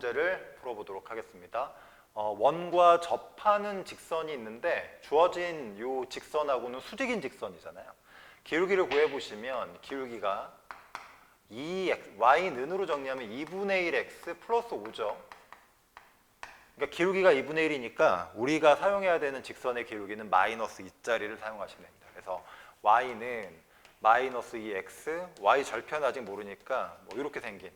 문제를 풀어보도록 하겠습니다. 원과 접하는 직선이 있는데 주어진 이 직선하고는 수직인 직선이잖아요. 기울기를 구해보시면 기울기가 2x, y는으로 정리하면 2분의 1x 플러스 5죠. 그러니까 기울기가 2분의 1이니까 우리가 사용해야 되는 직선의 기울기는 마이너스 2짜리를 사용하시면 됩니다. 그래서 y는 마이너스 2x, y 절편 아직 모르니까 뭐 이렇게 생긴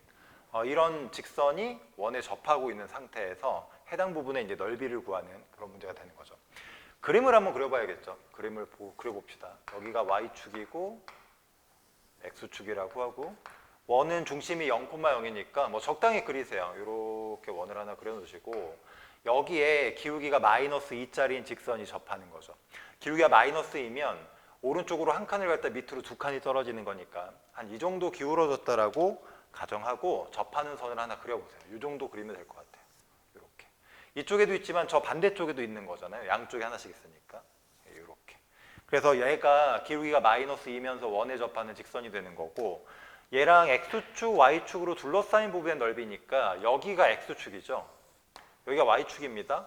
이런 직선이 원에 접하고 있는 상태에서 해당 부분의 이제 넓이를 구하는 그런 문제가 되는 거죠. 그림을 한번 그려봐야겠죠. 그림을 그려봅시다. 여기가 y축이고 x축이라고 하고 원은 중심이 0,0이니까 뭐 적당히 그리세요. 이렇게 원을 하나 그려놓으시고 여기에 기울기가 마이너스 2짜리인 직선이 접하는 거죠. 기울기가 마이너스 2면 오른쪽으로 한 칸을 갔다 밑으로 두 칸이 떨어지는 거니까 한 이 정도 기울어졌다라고 가정하고 접하는 선을 하나 그려보세요. 이 정도 그리면 될 것 같아요. 이렇게. 이쪽에도 있지만 저 반대쪽에도 있는 거잖아요. 양쪽에 하나씩 있으니까. 이렇게. 그래서 얘가 기울기가 마이너스 2면서 원에 접하는 직선이 되는 거고 얘랑 x축, y축으로 둘러싸인 부분의 넓이니까 여기가 x축이죠. 여기가 y축입니다.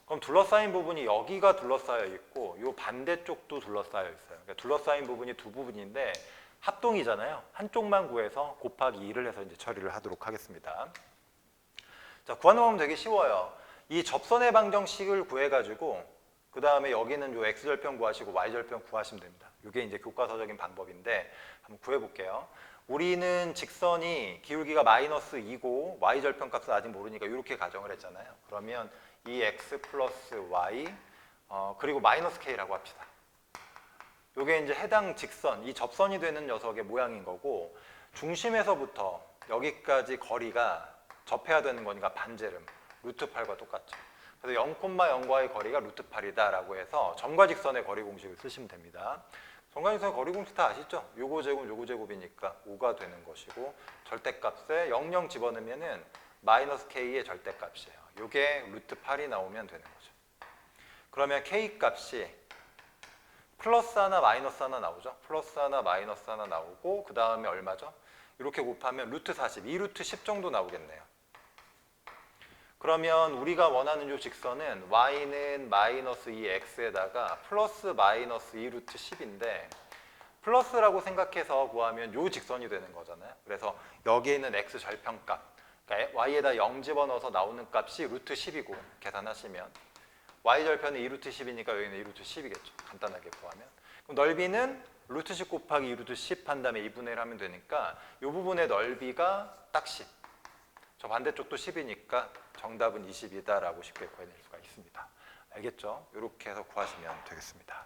그럼 둘러싸인 부분이 여기가 둘러싸여 있고 이 반대쪽도 둘러싸여 있어요. 그러니까 둘러싸인 부분이 두 부분인데 합동이잖아요. 한쪽만 구해서 곱하기 2를 해서 이제 처리를 하도록 하겠습니다. 자, 구하는 방법은 되게 쉬워요. 이 접선의 방정식을 구해가지고 그 다음에 여기는 요 x절편 구하시고 y절편 구하시면 됩니다. 이게 이제 교과서적인 방법인데 한번 구해볼게요. 우리는 직선이 기울기가 마이너스 2고 y절편 값은 아직 모르니까 이렇게 가정을 했잖아요. 그러면 이 x 플러스 y 그리고 마이너스 k라고 합시다. 이게 이제 해당 직선, 이 접선이 되는 녀석의 모양인 거고 중심에서부터 여기까지 거리가 접해야 되는 거니까 반제름, 루트 8과 똑같죠. 그래서 0,0과의 거리가 루트 8이다 라고 해서 점과 직선의 거리 공식을 쓰시면 됩니다. 점과 직선의 거리 공식 다 아시죠? 요거 제곱, 요거 제곱이니까 5가 되는 것이고 절대값에 00 집어넣으면은 마이너스 k의 절대값이에요. 요게 루트 8이 나오면 되는 거죠. 그러면 k 값이 플러스 하나 마이너스 하나 나오죠. 플러스 하나 마이너스 하나 나오고 그 다음에 얼마죠? 이렇게 곱하면 루트 40, 2루트 10 정도 나오겠네요. 그러면 우리가 원하는 이 직선은 y는 마이너스 2x에다가 플러스 마이너스 2루트 10인데 플러스라고 생각해서 구하면 이 직선이 되는 거잖아요. 그래서 여기에 있는 x 절편값, 그러니까 y에다 0 집어넣어서 나오는 값이 루트 10이고 계산하시면 y절편은 2루트 10이니까 여기는 2루트 10이겠죠. 간단하게 구하면. 그럼 넓이는 루트 10 곱하기 2루트 10 한 다음에 2분의 1 하면 되니까 이 부분의 넓이가 딱 10. 저 반대쪽도 10이니까 정답은 20이다라고 쉽게 구해낼 수가 있습니다. 알겠죠? 이렇게 해서 구하시면 되겠습니다.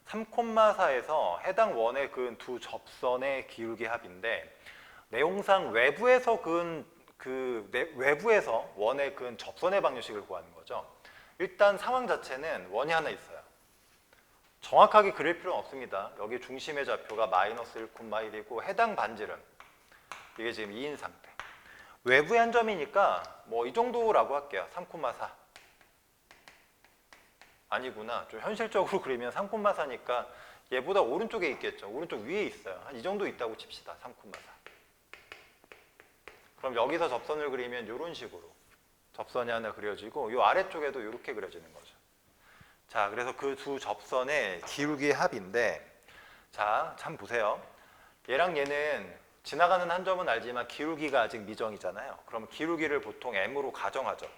3,4에서 해당 원에 그은 두 접선의 기울기 합인데 내용상 외부에서 그은 외부에서 원에 그은 접선의 방정식을 구하는 거죠. 일단 상황 자체는 원이 하나 있어요. 정확하게 그릴 필요는 없습니다. 여기 중심의 좌표가 마이너스 1,1이고 해당 반지름 이게 지금 2인 상태. 외부의 한 점이니까 뭐 이 정도라고 할게요. 3,4 아니구나. 좀 현실적으로 그리면 3,4니까 얘보다 오른쪽에 있겠죠. 오른쪽 위에 있어요. 한 이 정도 있다고 칩시다. 3,4. 그럼 여기서 접선을 그리면 이런 식으로 접선이 하나 그려지고 이 아래쪽에도 이렇게 그려지는 거죠. 자, 그래서 그 두 접선의 기울기의 합인데 자, 참 보세요. 얘랑 얘는 지나가는 한 점은 알지만 기울기가 아직 미정이잖아요. 그러면 기울기를 보통 m으로 가정하죠.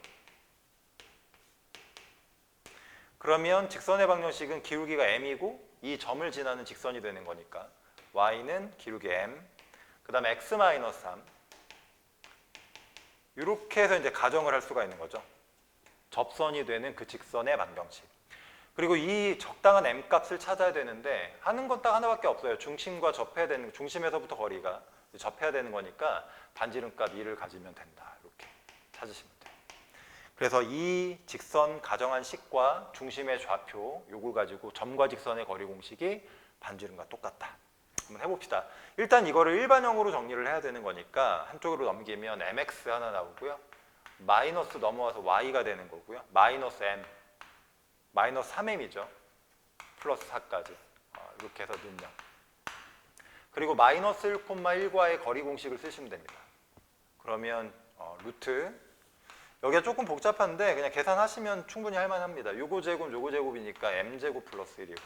그러면 직선의 방정식은 기울기가 m이고 이 점을 지나는 직선이 되는 거니까 y는 기울기 m, 그 다음에 x-3 이렇게 해서 이제 가정을 할 수가 있는 거죠. 접선이 되는 그 직선의 방정식. 그리고 이 적당한 m 값을 찾아야 되는데 하는 건 딱 하나밖에 없어요. 중심과 접해야 되는, 중심에서부터 거리가 접해야 되는 거니까 반지름값 2를 가지면 된다. 이렇게 찾으시면 돼요. 그래서 이 직선 가정한 식과 중심의 좌표 요걸 가지고 점과 직선의 거리 공식이 반지름과 똑같다. 한번 해봅시다. 일단 이거를 일반형으로 정리를 해야 되는 거니까 한쪽으로 넘기면 mx 하나 나오고요. 마이너스 넘어와서 y가 되는 거고요. 마이너스 m, 마이너스 3m이죠. 플러스 4까지 이렇게 해서 넣으면 그리고 마이너스 1,1과의 거리 공식을 쓰시면 됩니다. 그러면 루트. 여기가 조금 복잡한데 그냥 계산하시면 충분히 할만합니다. 요거 제곱이니까 m제곱 플러스 1이고,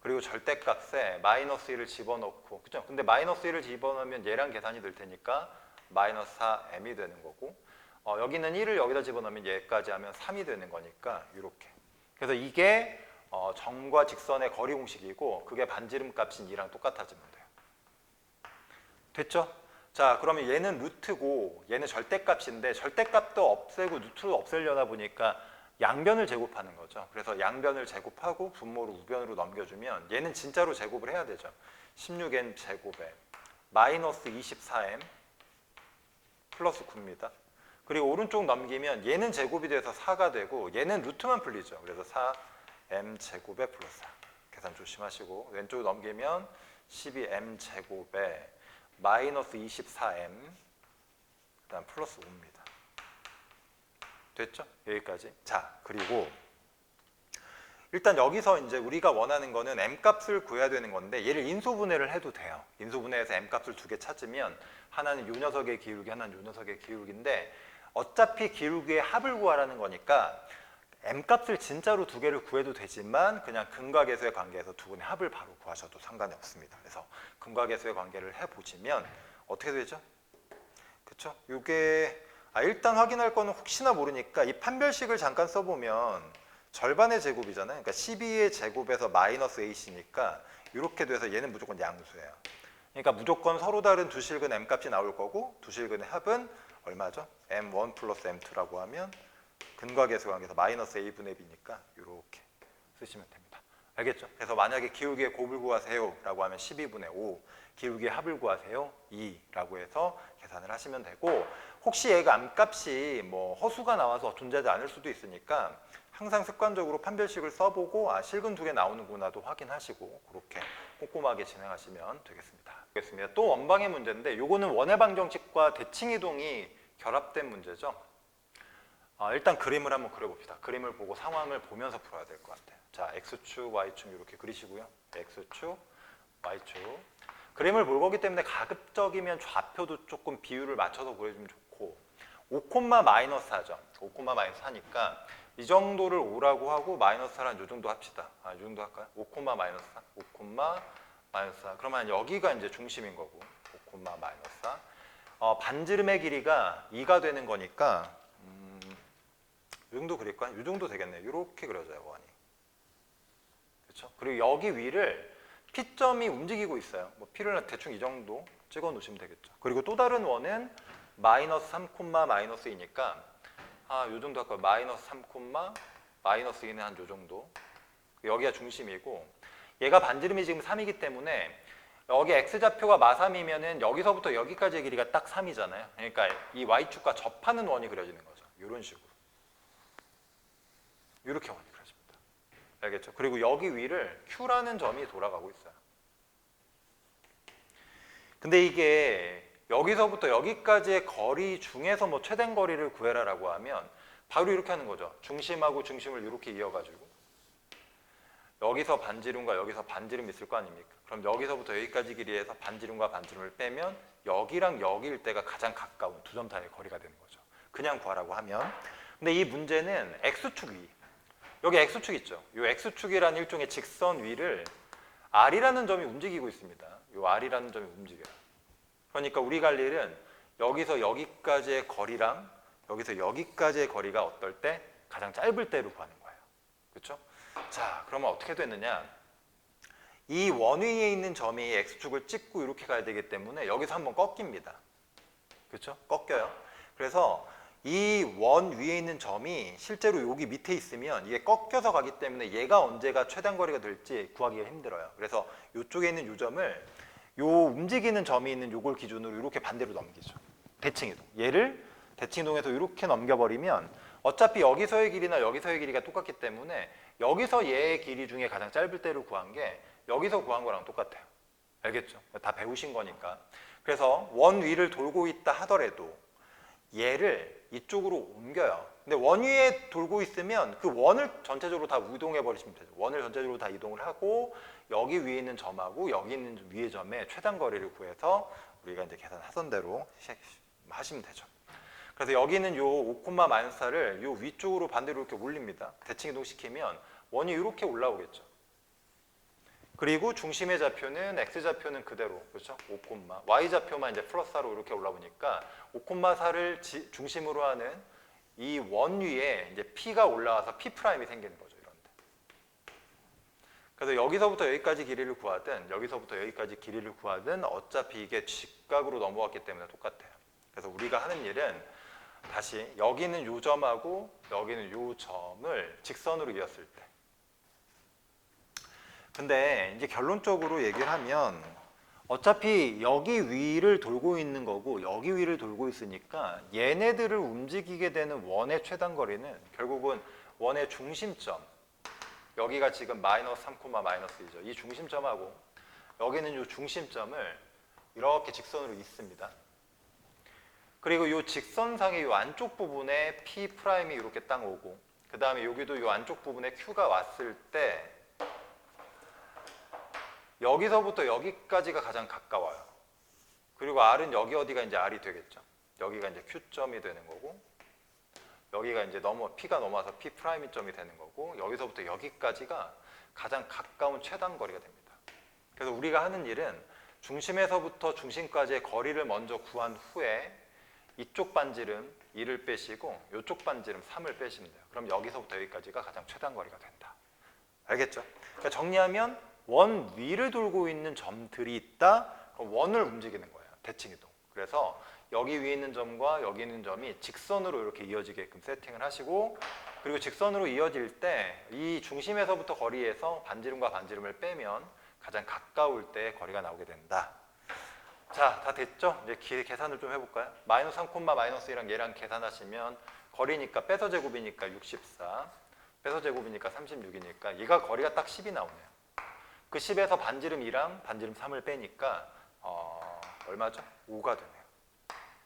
그리고 절대값에 마이너스 1을 집어넣고, 그죠? 근데 마이너스 1을 집어넣으면 얘랑 계산이 될 테니까 마이너스 4m이 되는 거고, 여기는 1을 여기다 집어넣으면 얘까지 하면 3이 되는 거니까 이렇게. 그래서 이게 점과 직선의 거리 공식이고, 그게 반지름 값인 2랑 똑같아지면 돼요. 됐죠? 자, 그러면 얘는 루트고 얘는 절대값인데, 절대값도 없애고 루트도 없애려다 보니까 양변을 제곱하는 거죠. 그래서 양변을 제곱하고 분모를 우변으로 넘겨주면 얘는 진짜로 제곱을 해야 되죠. 16n 제곱에 마이너스 24m 플러스 9입니다. 그리고 오른쪽 넘기면 얘는 제곱이 돼서 4가 되고 얘는 루트만 풀리죠. 그래서 4m 제곱에 플러스 4. 계산 조심하시고, 왼쪽 넘기면 12m 제곱에 마이너스 24m 그다음 플러스 5입니다. 됐죠? 여기까지. 자, 그리고 일단 여기서 이제 우리가 원하는 거는 m 값을 구해야 되는 건데, 얘를 인수분해를 해도 돼요. 인수분해해서 m 값을 두 개 찾으면 하나는 요 녀석의 기울기, 하나는 요 녀석의 기울기인데, 어차피 기울기의 합을 구하라는 거니까 m 값을 진짜로 두 개를 구해도 되지만 그냥 근과 계수의 관계에서 두 분의 합을 바로 구하셔도 상관이 없습니다. 그래서 근과 계수의 관계를 해보시면 어떻게 되죠? 그쵸? 이게 일단 확인할 거는 혹시나 모르니까 이 판별식을 잠깐 써보면 절반의 제곱이잖아요. 그러니까 12의 제곱에서 마이너스 ac니까 이렇게 돼서 얘는 무조건 양수예요. 그러니까 무조건 서로 다른 두 실근 m 값이 나올 거고, 두 실근의 합은 얼마죠? m1 플러스 m2라고 하면 근과 계수 관계에서 마이너스 a분의 b니까 이렇게 쓰시면 됩니다. 알겠죠? 그래서 만약에 기울기의 곱을 구하세요 라고 하면 12분의 5, 기울기의 합을 구하세요 2라고 해서 계산을 하시면 되고, 혹시 얘가 암값이 뭐 허수가 나와서 존재하지 않을 수도 있으니까 항상 습관적으로 판별식을 써보고 실근 두 개 나오는구나도 확인하시고 그렇게 꼼꼼하게 진행하시면 되겠습니다. 또 원방의 문제인데, 요거는 원의 방정식과 대칭 이동이 결합된 문제죠. 일단 그림을 한번 그려봅시다. 그림을 보고 상황을 보면서 풀어야 될 것 같아요. 자, x축, y축 이렇게 그리시고요. x축, y축. 그림을 볼 거기 때문에 가급적이면 좌표도 조금 비율을 맞춰서 그려주면 좋고, 5,-4죠. 5,-4니까 이 정도를 5라고 하고 마이너스 4란 요 정도 합시다. 이 정도 할까요? 5,-4, 5,-4. 그러면 여기가 이제 중심인 거고, 5,-4. 반지름의 길이가 2가 되는 거니까 이 정도 그릴까요? 이 정도 되겠네요. 이렇게 그려져요, 원이. 그렇죠? 그리고 여기 위를 P점이 움직이고 있어요. 뭐 P를 대충 이 정도 찍어 놓으시면 되겠죠. 그리고 또 다른 원은 마이너스 3,-2니까 요 정도 할까요? 마이너스 3, 마이너스 2는 한 요 정도. 여기가 중심이고, 얘가 반지름이 지금 3이기 때문에 여기 x좌표가 마3이면은 여기서부터 여기까지의 길이가 딱 3이잖아요. 그러니까 이 y축과 접하는 원이 그려지는 거죠. 이런 식으로. 이렇게 원이 그려집니다. 알겠죠? 그리고 여기 위를 q라는 점이 돌아가고 있어요. 근데 이게 여기서부터 여기까지의 거리 중에서 뭐 최대 거리를 구해라라고 하면 바로 이렇게 하는 거죠. 중심하고 중심을 이렇게 이어가지고 여기서 반지름과 여기서 반지름 있을 거 아닙니까? 그럼 여기서부터 여기까지 길이에서 반지름과 반지름을 빼면 여기랑 여기일 때가 가장 가까운 두 점 사이의 거리가 되는 거죠. 그냥 구하라고 하면. 근데 이 문제는 x축 위, 여기 x축 있죠. 이 x축이라는 일종의 직선 위를 r이라는 점이 움직이고 있습니다. 이 r이라는 점이 움직여요. 그러니까 우리 갈 일은 여기서 여기까지의 거리랑 여기서 여기까지의 거리가 어떨 때 가장 짧을 때로 구하는 거예요. 그렇죠? 자, 그러면 어떻게 됐느냐? 이 원 위에 있는 점이 x축을 찍고 이렇게 가야 되기 때문에 여기서 한번 꺾입니다. 그렇죠? 꺾여요. 그래서 이 원 위에 있는 점이 실제로 여기 밑에 있으면 이게 꺾여서 가기 때문에 얘가 언제가 최단 거리가 될지 구하기가 힘들어요. 그래서 이쪽에 있는 이 점을 요 움직이는 점이 있는 요걸 기준으로 이렇게 반대로 넘기죠. 대칭이동. 얘를 대칭이동해서 이렇게 넘겨버리면 어차피 여기서의 길이나 여기서의 길이가 똑같기 때문에 여기서 얘의 길이 중에 가장 짧을 때를 구한 게 여기서 구한 거랑 똑같아요. 알겠죠? 다 배우신 거니까. 그래서 원 위를 돌고 있다 하더라도 얘를 이쪽으로 옮겨요. 근데 원 위에 돌고 있으면 그 원을 전체적으로 다 이동해 버리시면 되죠. 원을 전체적으로 다 이동을 하고 여기 위에 있는 점하고 여기 있는 위의 점의 최단 거리를 구해서 우리가 이제 계산하던 대로 하시면 되죠. 그래서 여기는 요 5,-4를 요 위쪽으로 반대로 이렇게 올립니다. 대칭 이동시키면 원이 이렇게 올라오겠죠. 그리고 중심의 좌표는 x좌표는 그대로, 그렇죠? 5, y좌표만 이제 플러스 4로 이렇게 올라오니까 5,4를 중심으로 하는 이 원 위에 이제 p가 올라와서 p' 이 생기는 거죠. 이런데. 그래서 여기서부터 여기까지 길이를 구하든 여기서부터 여기까지 길이를 구하든 어차피 이게 직각으로 넘어왔기 때문에 똑같아요. 그래서 우리가 하는 일은 다시 여기는 요 점하고 여기는 요 점을 직선으로 이었을 때, 근데 이제 결론적으로 얘기를 하면 어차피 여기 위를 돌고 있는 거고 여기 위를 돌고 있으니까 얘네들을 움직이게 되는 원의 최단 거리는 결국은 원의 중심점, 여기가 지금 마이너스 3, 마이너스 2죠. 이 중심점하고 여기는 이 중심점을 이렇게 직선으로 잇습니다. 그리고 이 직선상의 이 안쪽 부분에 P'이 이렇게 딱 오고, 그 다음에 여기도 이 안쪽 부분에 Q가 왔을 때 여기서부터 여기까지가 가장 가까워요. 그리고 R은 여기 어디가 이제 R이 되겠죠. 여기가 이제 Q점이 되는 거고, 여기가 이제 P가 넘어와서 P'점이 되는 거고, 여기서부터 여기까지가 가장 가까운 최단 거리가 됩니다. 그래서 우리가 하는 일은 중심에서부터 중심까지의 거리를 먼저 구한 후에 이쪽 반지름 2를 빼시고 이쪽 반지름 3을 빼시면 돼요. 그럼 여기서부터 여기까지가 가장 최단 거리가 된다. 알겠죠? 그러니까 정리하면 원 위를 돌고 있는 점들이 있다. 그럼 원을 움직이는 거예요. 대칭 이동. 그래서 여기 위에 있는 점과 여기 있는 점이 직선으로 이렇게 이어지게끔 세팅을 하시고, 그리고 직선으로 이어질 때 이 중심에서부터 거리에서 반지름과 반지름을 빼면 가장 가까울 때 거리가 나오게 된다. 자, 다 됐죠? 이제 계산을 좀 해볼까요? 마이너스 3, 마이너스 1랑 얘랑 계산하시면 거리니까 빼서 제곱이니까 64, 빼서 제곱이니까 36이니까 얘가 거리가 딱 10이 나오네요. 그 10에서 반지름 2랑 반지름 3을 빼니까 얼마죠? 5가 되네요.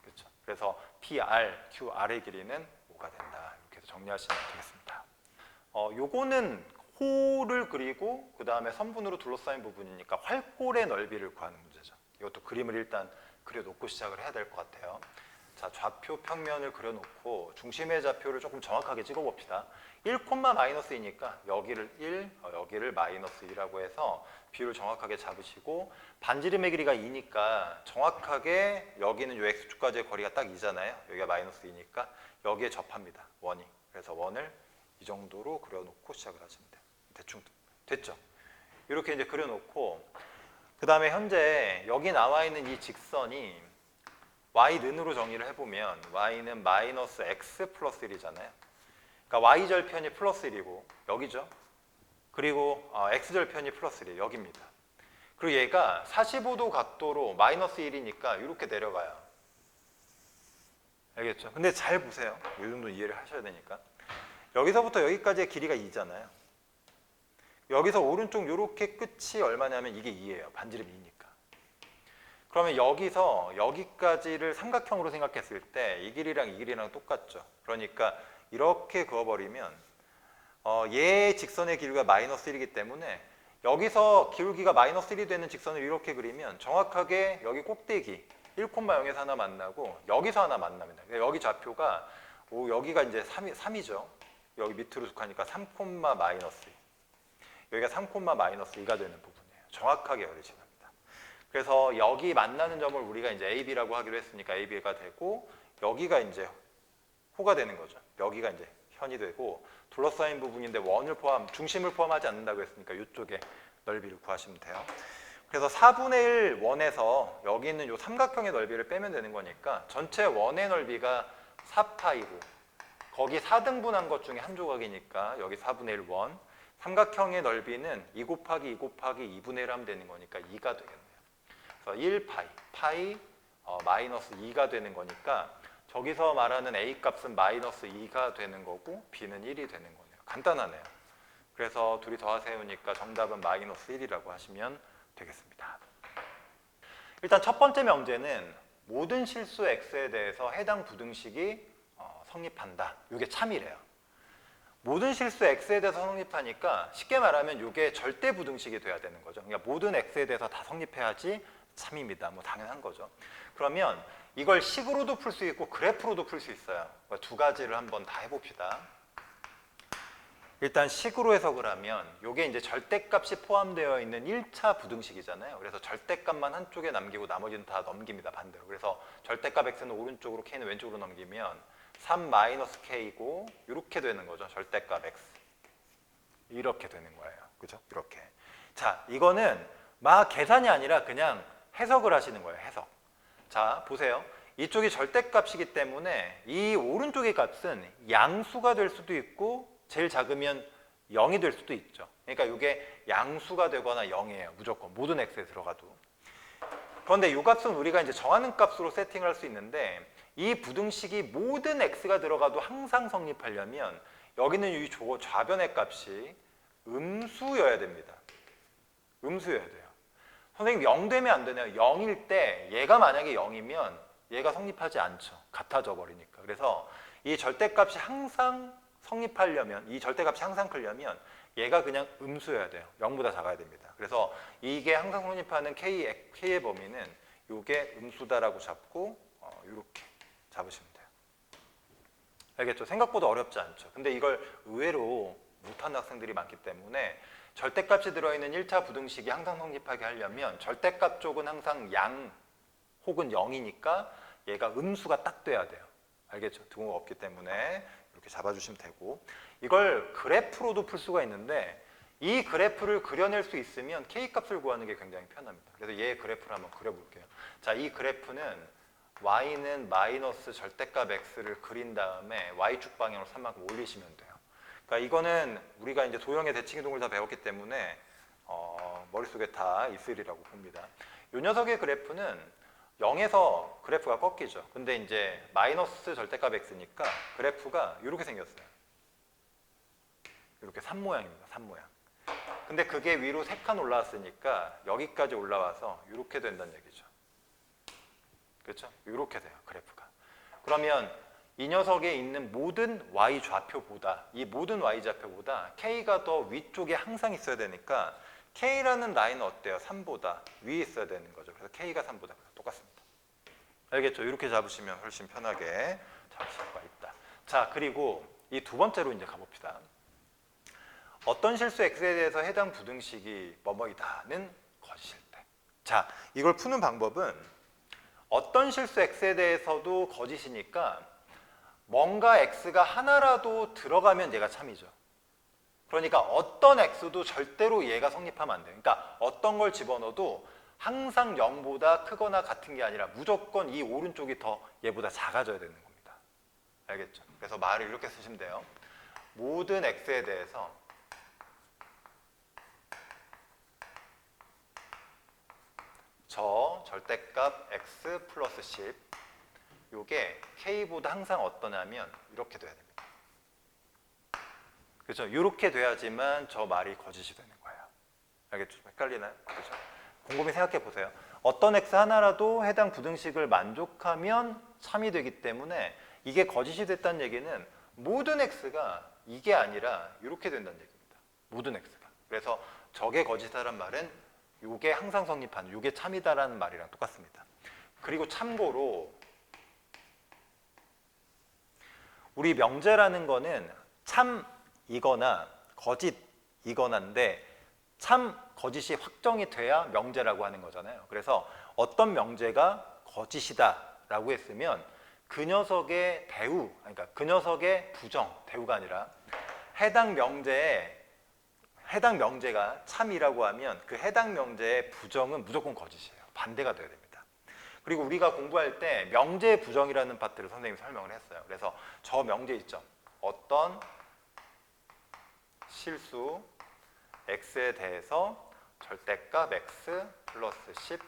그렇죠? 그래서 PR, QR의 길이는 5가 된다. 이렇게 해서 정리하시면 되겠습니다. 요거는 홀을 그리고 그 다음에 선분으로 둘러싸인 부분이니까 활골의 넓이를 구하는 문제죠. 이것도 그림을 일단 그려놓고 시작을 해야 될 것 같아요. 자, 좌표 평면을 그려놓고 중심의 좌표를 조금 정확하게 찍어봅시다. 1, 마이너스 2니까 여기를 1, 여기를 마이너스 2라고 해서 비율을 정확하게 잡으시고, 반지름의 길이가 2니까 정확하게 여기는 요 x축까지의 거리가 딱 2잖아요. 여기가 마이너스 2니까 여기에 접합니다. 원이. 그래서 원을 이 정도로 그려놓고 시작을 하시면 돼요. 대충 됐죠? 이렇게 이제 그려놓고, 그 다음에 현재 여기 나와 있는 이 직선이 y는으로 정의를 해보면 y는 마이너스 x 플러스 1이잖아요. 그러니까 y절편이 플러스 1이고 여기죠. 그리고 x절편이 플러스 1이에요. 여기입니다. 그리고 얘가 45도 각도로 마이너스 1이니까 이렇게 내려가요. 알겠죠? 근데 잘 보세요. 이 정도 이해를 하셔야 되니까. 여기서부터 여기까지의 길이가 2잖아요. 여기서 오른쪽 이렇게 끝이 얼마냐면 이게 2예요. 반지름이 2니까. 그러면 여기서 여기까지를 삼각형으로 생각했을 때 이 길이랑 이 길이랑 똑같죠. 그러니까 이렇게 그어버리면 얘 직선의 길이가 마이너스 1이기 때문에 여기서 기울기가 마이너스 1이 되는 직선을 이렇게 그리면 정확하게 여기 꼭대기 1,0에서 하나 만나고 여기서 하나 만납니다. 여기 좌표가 여기가 이제 3이죠. 여기 밑으로 숙하니까 3, 마이너스 2. 여기가 3, 마이너스 2가 되는 부분이에요. 정확하게 어리지납니다. 그래서 여기 만나는 점을 우리가 이제 AB라고 하기로 했으니까 AB가 되고, 여기가 이제 호가 되는 거죠. 여기가 이제 현이 되고, 둘러싸인 부분인데 중심을 포함하지 않는다고 했으니까 이쪽에 넓이를 구하시면 돼요. 그래서 4분의 1 원에서 여기 있는 이 삼각형의 넓이를 빼면 되는 거니까 전체 원의 넓이가 4파이고, 거기 4등분한 것 중에 한 조각이니까 여기 4분의 1 원, 삼각형의 넓이는 2 곱하기 2 곱하기 2분의 1 하면 되는 거니까 2가 되겠네요. 그래서 1파이, 파이 마이너스 2가 되는 거니까 저기서 말하는 A 값은 마이너스 2가 되는 거고 B는 1이 되는 거네요. 간단하네요. 그래서 둘이 더하세우니까 정답은 마이너스 1이라고 하시면 되겠습니다. 일단 첫 번째 명제는 모든 실수 x에 대해서 해당 부등식이 성립한다. 이게 참이래요. 모든 실수 x에 대해서 성립하니까 쉽게 말하면 이게 절대 부등식이 돼야 되는 거죠. 그러니까 모든 x에 대해서 다 성립해야지 참입니다. 뭐 당연한 거죠. 그러면 이걸 식으로도 풀 수 있고 그래프로도 풀 수 있어요. 두 가지를 한번 다 해봅시다. 일단 식으로 해석을 하면 이게 이제 절대값이 포함되어 있는 1차 부등식이잖아요. 그래서 절대값만 한쪽에 남기고 나머지는 다 넘깁니다. 반대로. 그래서 절대값 x는 오른쪽으로 k는 왼쪽으로 넘기면 3-k고 이렇게 되는 거죠. 절대값 x. 이렇게 되는 거예요. 그죠? 이렇게. 자, 이거는 막 계산이 아니라 그냥 해석을 하시는 거예요. 해석. 자, 보세요. 이쪽이 절대값이기 때문에 이 오른쪽의 값은 양수가 될 수도 있고 제일 작으면 0이 될 수도 있죠. 그러니까 이게 양수가 되거나 0이에요. 무조건 모든 x에 들어가도. 그런데 이 값은 우리가 이제 정하는 값으로 세팅을 할 수 있는데 이 부등식이 모든 x가 들어가도 항상 성립하려면 여기는 이 좌변의 값이 음수여야 됩니다. 음수여야 돼요. 선생님 0 되면 안 되네요. 0일 때 얘가 만약에 0이면 얘가 성립하지 않죠. 같아져 버리니까. 그래서 이 절대값이 항상 성립하려면, 이 절대값이 항상 크려면 얘가 그냥 음수여야 돼요. 0보다 작아야 됩니다. 그래서 이게 항상 성립하는 k의 범위는 이게 음수다라고 잡고 이렇게 잡으시면 돼요. 알겠죠? 생각보다 어렵지 않죠. 근데 이걸 의외로 못하는 학생들이 많기 때문에 절대값이 들어있는 1차 부등식이 항상 성립하게 하려면 절대값 쪽은 항상 양 혹은 0이니까 얘가 음수가 딱 돼야 돼요. 알겠죠? 등호가 없기 때문에 이렇게 잡아주시면 되고, 이걸 그래프로도 풀 수가 있는데 이 그래프를 그려낼 수 있으면 k값을 구하는 게 굉장히 편합니다. 그래서 얘 그래프를 한번 그려볼게요. 자, 이 그래프는 y는 마이너스 절대값 x를 그린 다음에 y축 방향으로 3만큼 올리시면 돼요. 그러니까 이거는 우리가 이제 도형의 대칭이동을 다 배웠기 때문에 머릿속에 다 있으리라고 봅니다. 이 녀석의 그래프는 0에서 그래프가 꺾이죠. 근데 이제 마이너스 절대값 x니까 그래프가 이렇게 생겼어요. 이렇게 산 모양입니다. 산 모양. 근데 그게 위로 3칸 올라왔으니까 여기까지 올라와서 이렇게 된다는 얘기죠. 그렇죠? 이렇게 돼요. 그래프가. 그러면 이 녀석에 있는 모든 y 좌표보다, 이 모든 y 좌표보다 k가 더 위쪽에 항상 있어야 되니까 k라는 라인은 어때요? 3보다 위에 있어야 되는 거죠. 그래서 k가 3보다 똑같습니다. 알겠죠? 이렇게 잡으시면 훨씬 편하게 잡으실 수가 있다. 자, 그리고 이 두 번째로 이제 가봅시다. 어떤 실수 x에 대해서 해당 부등식이 뭐뭐이다는 거짓일 때. 자, 이걸 푸는 방법은 어떤 실수 x에 대해서도 거짓이니까 뭔가 x가 하나라도 들어가면 얘가 참이죠. 그러니까 어떤 x도 절대로 얘가 성립하면 안 돼요. 그러니까 어떤 걸 집어넣어도 항상 0보다 크거나 같은 게 아니라 무조건 이 오른쪽이 더 얘보다 작아져야 되는 겁니다. 알겠죠? 그래서 말을 이렇게 쓰시면 돼요. 모든 x에 대해서 저 절대값 x 플러스 10 요게 k보다 항상 어떠냐면 이렇게 돼야 됩니다. 그렇죠? 이렇게 돼야지만 저 말이 거짓이 되는 거예요. 알겠죠? 헷갈리나요? 그렇죠? 곰곰이 생각해 보세요. 어떤 x 하나라도 해당 부등식을 만족하면 참이 되기 때문에 이게 거짓이 됐다는 얘기는 모든 x가 이게 아니라 이렇게 된다는 얘기입니다. 모든 x가. 그래서 저게 거짓이라는 말은 이게 항상 성립하는, 이게 참이다라는 말이랑 똑같습니다. 그리고 참고로 우리 명제라는 거는 참이거나 거짓이거나인데 참 거짓이 확정이 돼야 명제라고 하는 거잖아요. 그래서 어떤 명제가 거짓이다라고 했으면 그 녀석의 대우, 그러니까 그 녀석의 부정, 대우가 아니라 해당 명제가 참이라고 하면 그 해당 명제의 부정은 무조건 거짓이에요. 반대가 돼야 됩니다. 그리고 우리가 공부할 때 명제 부정이라는 파트를 선생님이 설명을 했어요. 그래서 저 명제 있죠. 어떤 실수 x에 대해서 절대값 x 플러스 10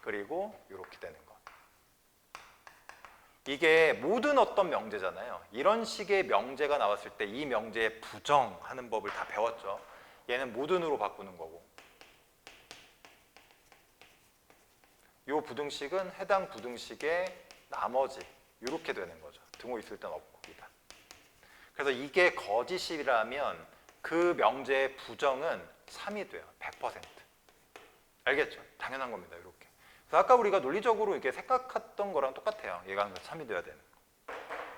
그리고 이렇게 되는 것. 이게 모든 어떤 명제잖아요. 이런 식의 명제가 나왔을 때 이 명제의 부정하는 법을 다 배웠죠. 얘는 모든으로 바꾸는 거고 이 부등식은 해당 부등식의 나머지 이렇게 되는 거죠. 등호 있을 땐 없고. 그래서 이게 거짓이라면 그 명제의 부정은 참이 돼요. 100%. 알겠죠? 당연한 겁니다. 이렇게. 그래서 아까 우리가 논리적으로 이렇게 생각했던 거랑 똑같아요. 얘가 항상 참이 돼야 되는.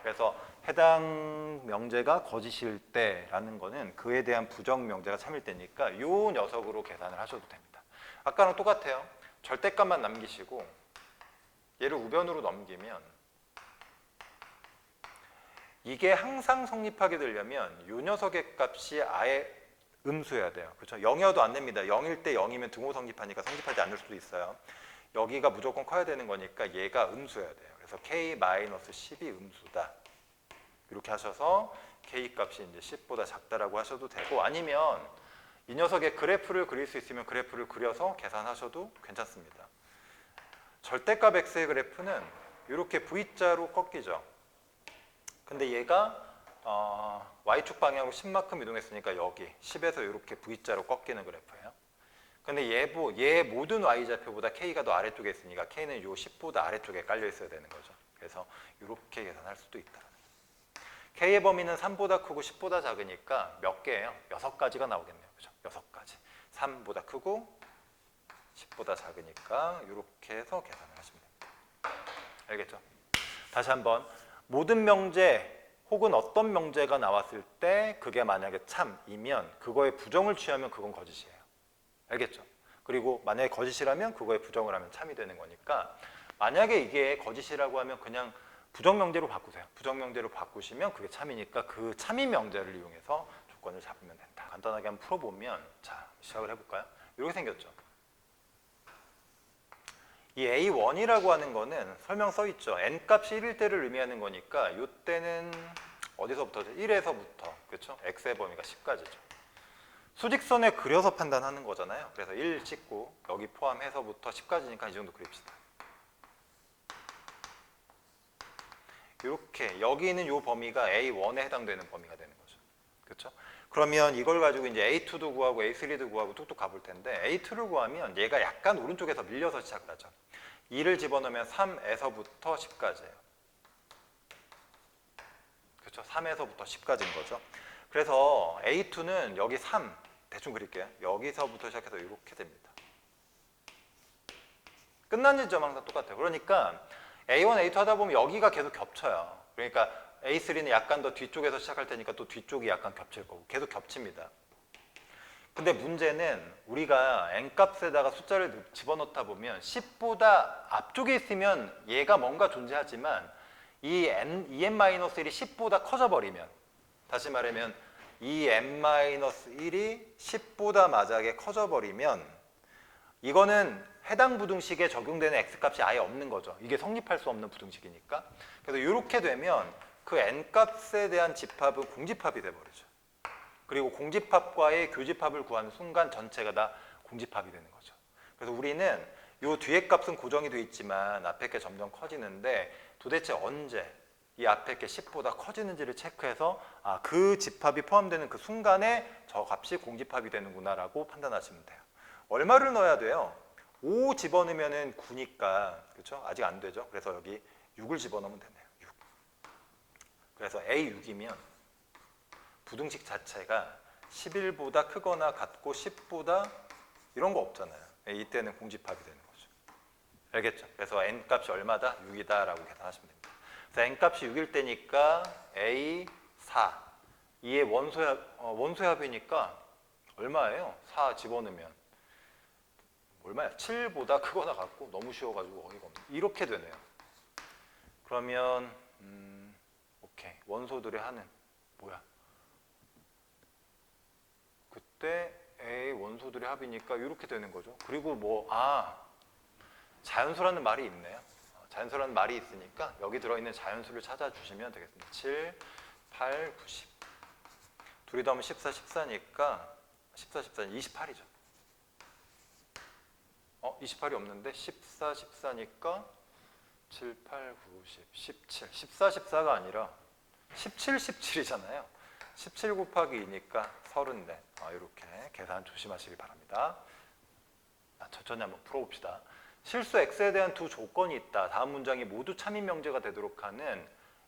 그래서 해당 명제가 거짓일 때라는 거는 그에 대한 부정 명제가 참일 때니까 이 녀석으로 계산을 하셔도 됩니다. 아까랑 똑같아요. 절대값만 남기시고 얘를 우변으로 넘기면 이게 항상 성립하게 되려면 이 녀석의 값이 아예 음수여야 돼요. 그렇죠? 0이어도 안 됩니다. 0일 때 0이면 등호 성립하니까 성립하지 않을 수도 있어요. 여기가 무조건 커야 되는 거니까 얘가 음수여야 돼요. 그래서 k-10이 음수다. 이렇게 하셔서 k 값이 이제 10보다 작다라고 하셔도 되고, 아니면 이 녀석의 그래프를 그릴 수 있으면 그래프를 그려서 계산하셔도 괜찮습니다. 절대값 x의 그래프는 이렇게 V자로 꺾이죠. 근데 얘가 y축 방향으로 10만큼 이동했으니까 여기 10에서 이렇게 V자로 꺾이는 그래프예요. 근데 얘 모든 y좌표보다 k가 더 아래쪽에 있으니까 k는 요 10보다 아래쪽에 깔려 있어야 되는 거죠. 그래서 이렇게 계산할 수도 있다. k의 범위는 3보다 크고 10보다 작으니까 몇 개예요? 6가지가 나오겠네요. 그죠? 6가지. 3보다 크고 10보다 작으니까 이렇게 해서 계산을 하시면 됩니다. 알겠죠? 다시 한번, 모든 명제 혹은 어떤 명제가 나왔을 때 그게 만약에 참이면 그거에 부정을 취하면 그건 거짓이에요. 알겠죠? 그리고 만약에 거짓이라면 그거에 부정을 하면 참이 되는 거니까, 만약에 이게 거짓이라고 하면 그냥 부정명제로 바꾸세요. 부정명제로 바꾸시면 그게 참이니까 그 참이 명제를 이용해서 조건을 잡으면 된다. 간단하게 한번 풀어보면, 자, 시작을 해볼까요? 이렇게 생겼죠. 이 A1이라고 하는 거는 설명 써 있죠. n값이 1일 때를 의미하는 거니까 이때는 어디서부터죠? 1에서부터, 그렇죠? x의 범위가 10까지죠. 수직선에 그려서 판단하는 거잖아요. 그래서 1 찍고 여기 포함해서부터 10까지니까 이 정도 그립시다. 이렇게 여기 있는 이 범위가 A1에 해당되는 범위가 되는 거죠. 그렇죠? 그러면 이걸 가지고 이제 A2도 구하고 A3도 구하고 뚝뚝 가볼 텐데, A2를 구하면 얘가 약간 오른쪽에서 밀려서 시작을 하죠. 2를 집어넣으면 3에서부터 10까지예요. 그렇죠? 3에서부터 10까지인 거죠. 그래서 A2는 여기 3 대충 그릴게요. 여기서부터 시작해서 이렇게 됩니다. 끝난 지점 항상 똑같아요. 그러니까 A1, A2 하다 보면 여기가 계속 겹쳐요. 그러니까 A3는 약간 더 뒤쪽에서 시작할 테니까 또 뒤쪽이 약간 겹칠 거고 계속 겹칩니다. 근데 문제는 우리가 n값에다가 숫자를 집어넣다 보면 10보다 앞쪽에 있으면 얘가 뭔가 존재하지만 이 n-1이 10보다 커져버리면, 다시 말하면 이 n-1이 10보다 만약에 커져버리면 이거는 해당 부등식에 적용되는 x값이 아예 없는 거죠. 이게 성립할 수 없는 부등식이니까. 그래서 이렇게 되면 그 n값에 대한 집합은 공집합이 돼버리죠. 그리고 공집합과의 교집합을 구하는 순간 전체가 다 공집합이 되는 거죠. 그래서 우리는 이 뒤에 값은 고정이 돼 있지만 앞에 게 점점 커지는데 도대체 언제 이 앞에 게 10보다 커지는지를 체크해서 그 집합이 포함되는 그 순간에 저 값이 공집합이 되는구나라고 판단하시면 돼요. 얼마를 넣어야 돼요? 5 집어넣으면 9니까, 그렇죠? 아직 안 되죠? 그래서 여기 6을 집어넣으면 되네요. 6. 그래서 A6이면 부등식 자체가 11보다 크거나 같고 10보다 이런 거 없잖아요. 이때는 공집합이 되는 거죠. 알겠죠? 그래서 n값이 얼마다? 6이다 라고 계산하시면 됩니다. 그래서 n값이 6일 때니까 A4 이의 원소합이니까 얼마예요? 4 집어넣으면 얼마야? 7보다 크거나 같고, 너무 쉬워가지고 어이가 없네. 이렇게 되네요. 그러면 오케이, 원소들의 하는 뭐야? 그때 A 원소들의 합이니까 이렇게 되는 거죠. 그리고 자연수라는 말이 있네요. 자연수라는 말이 있으니까 여기 들어있는 자연수를 찾아주시면 되겠습니다. 7, 8, 9, 10. 둘이 더하면 14, 14니까 14, 14는 28이죠. 28이 없는데 14, 14니까 7, 8, 9, 10, 17. 14, 14가 아니라 17, 17이잖아요. 17 곱하기 2니까 34. 이렇게 계산 조심하시기 바랍니다. 천천히 한번 풀어봅시다. 실수 x에 대한 두 조건이 있다. 다음 문장이 모두 참인 명제가 되도록 하는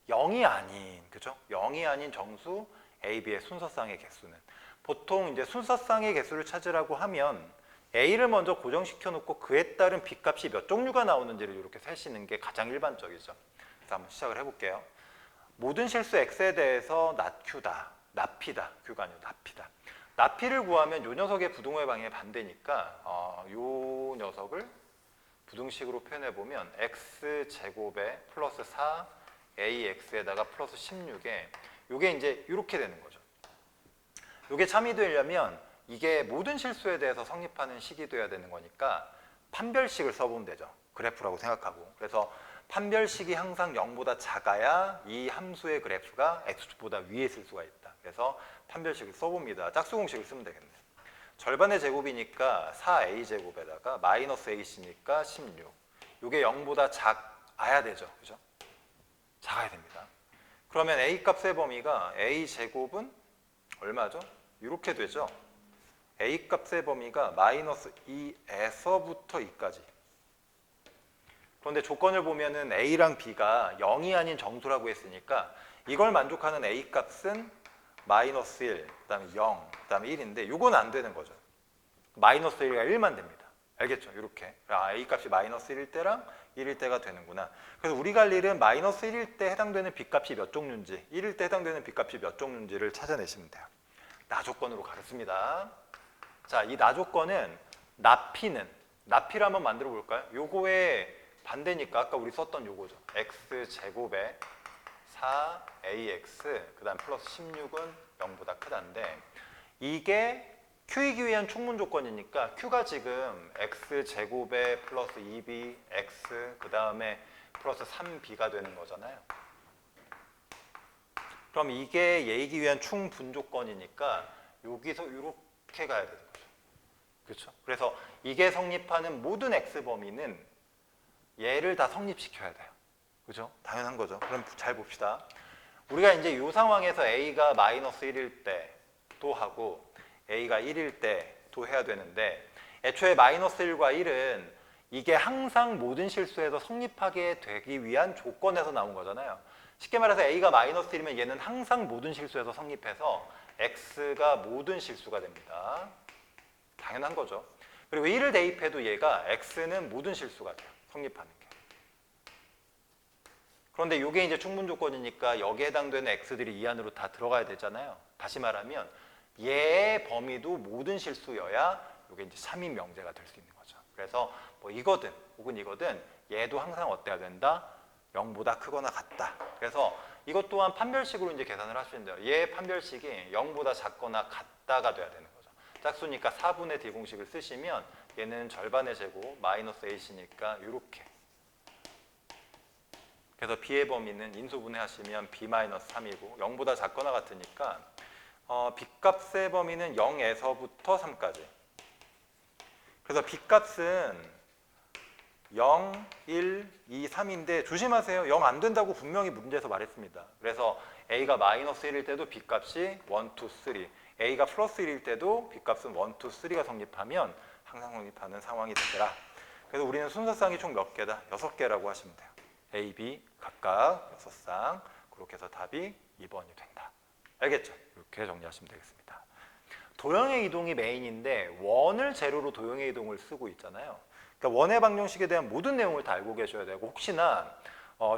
0이 아닌, 그죠? 0이 아닌 정수 A, B의 순서쌍의 개수는, 보통 이제 순서쌍의 개수를 찾으라고 하면 A를 먼저 고정시켜 놓고 그에 따른 B값이 몇 종류가 나오는지를 이렇게 세시는 게 가장 일반적이죠. 그래서 한번 시작을 해볼게요. 모든 실수 X에 대해서 낫Q다, 납P다, Q가 아니고 납P다. 납P를 구하면 이 녀석의 부등호의 방향이 반대니까 이 녀석을 부등식으로 표현해보면 X제곱에 플러스 4 AX에다가 플러스 16에 이게 이제 이렇게 되는 거죠. 이게 참이 되려면 이게 모든 실수에 대해서 성립하는 식이 돼야 되는 거니까 판별식을 써보면 되죠. 그래프라고 생각하고. 그래서 판별식이 항상 0보다 작아야 이 함수의 그래프가 x보다 위에 있을 수가 있다. 그래서 판별식을 써봅니다. 짝수공식을 쓰면 되겠네요. 절반의 제곱이니까 4a제곱에다가 마이너스 ac니까 16. 이게 0보다 작아야 되죠. 그죠? 작아야 됩니다. 그러면 a 값의 범위가 a제곱은 얼마죠? 이렇게 되죠. a 값의 범위가 마이너스 2에서부터 2까지. 그런데 조건을 보면은 a랑 b가 0이 아닌 정수라고 했으니까 이걸 만족하는 a 값은 마이너스 1, 그다음에 0, 그다음에 1인데 이건 안 되는 거죠. 마이너스 1과 1만 됩니다. 알겠죠? 이렇게 a 값이 마이너스 1일 때랑 1일 때가 되는구나. 그래서 우리가 할 일은 마이너스 1일 때 해당되는 b값이 몇 종류인지, 1일 때 해당되는 b값이 몇 종류인지를 찾아내시면 돼요. 나조건으로 가겠습니다. 자, 이 나조건은 납P를 한번 만들어 볼까요? 요거의 반대니까 아까 우리 썼던 요거죠. x제곱에 4ax 그 다음 플러스 16은 0보다 크다인데 이게 q이기 위한 충분 조건이니까 q가 지금 x제곱에 플러스 2b x 그 다음에 플러스 3b가 되는 거잖아요. 그럼 이게 얘이기 위한 충분 조건이니까 여기서 이렇게 가야 되는 거죠. 그렇죠? 그래서 이게 성립하는 모든 x 범위는 얘를 다 성립시켜야 돼요. 그죠? 당연한 거죠. 그럼 잘 봅시다. 우리가 이제 이 상황에서 a가 마이너스 1일 때도 하고 a가 1일 때도 해야 되는데 애초에 마이너스 1과 1은 이게 항상 모든 실수에서 성립하게 되기 위한 조건에서 나온 거잖아요. 쉽게 말해서 a가 마이너스 1이면 얘는 항상 모든 실수에서 성립해서 x가 모든 실수가 됩니다. 당연한 거죠. 그리고 1을 대입해도 얘가 x는 모든 실수가 돼요. 성립하는 게. 그런데 이게 이제 충분 조건이니까 여기에 해당되는 x들이 이 안으로 다 들어가야 되잖아요. 다시 말하면 얘의 범위도 모든 실수여야 이게 이제 3인 명제가 될 수 있는 거죠. 그래서 뭐 이거든 혹은 이거든 얘도 항상 어때야 된다? 0보다 크거나 같다. 그래서 이것 또한 판별식으로 이제 계산을 하시면 돼요. 얘의 판별식이 0보다 작거나 같다가 돼야 되는 거죠. 짝수니까 4분의 d 공식을 쓰시면 얘는 절반의 제곱 마이너스 a시니까 이렇게. 그래서 b의 범위는 인수분해 하시면 b 마이너스 3이고 0보다 작거나 같으니까 b값의 범위는 0에서부터 3까지. 그래서 b값은 0, 1, 2, 3인데 조심하세요. 0 안 된다고 분명히 문제에서 말했습니다. 그래서 a가 마이너스 1일 때도 b값이 1, 2, 3 a가 플러스 1일 때도 b값은 1, 2, 3가 성립하면 항상 성립하는 상황이 되더라. 그래서 우리는 순서쌍이 총 몇 개다? 6개라고 하시면 돼요. A, B 각각 6쌍. 그렇게 해서 답이 2번이 된다. 알겠죠? 이렇게 정리하시면 되겠습니다. 도형의 이동이 메인인데 원을 재료로 도형의 이동을 쓰고 있잖아요. 그러니까 원의 방정식에 대한 모든 내용을 다 알고 계셔야 되고 혹시나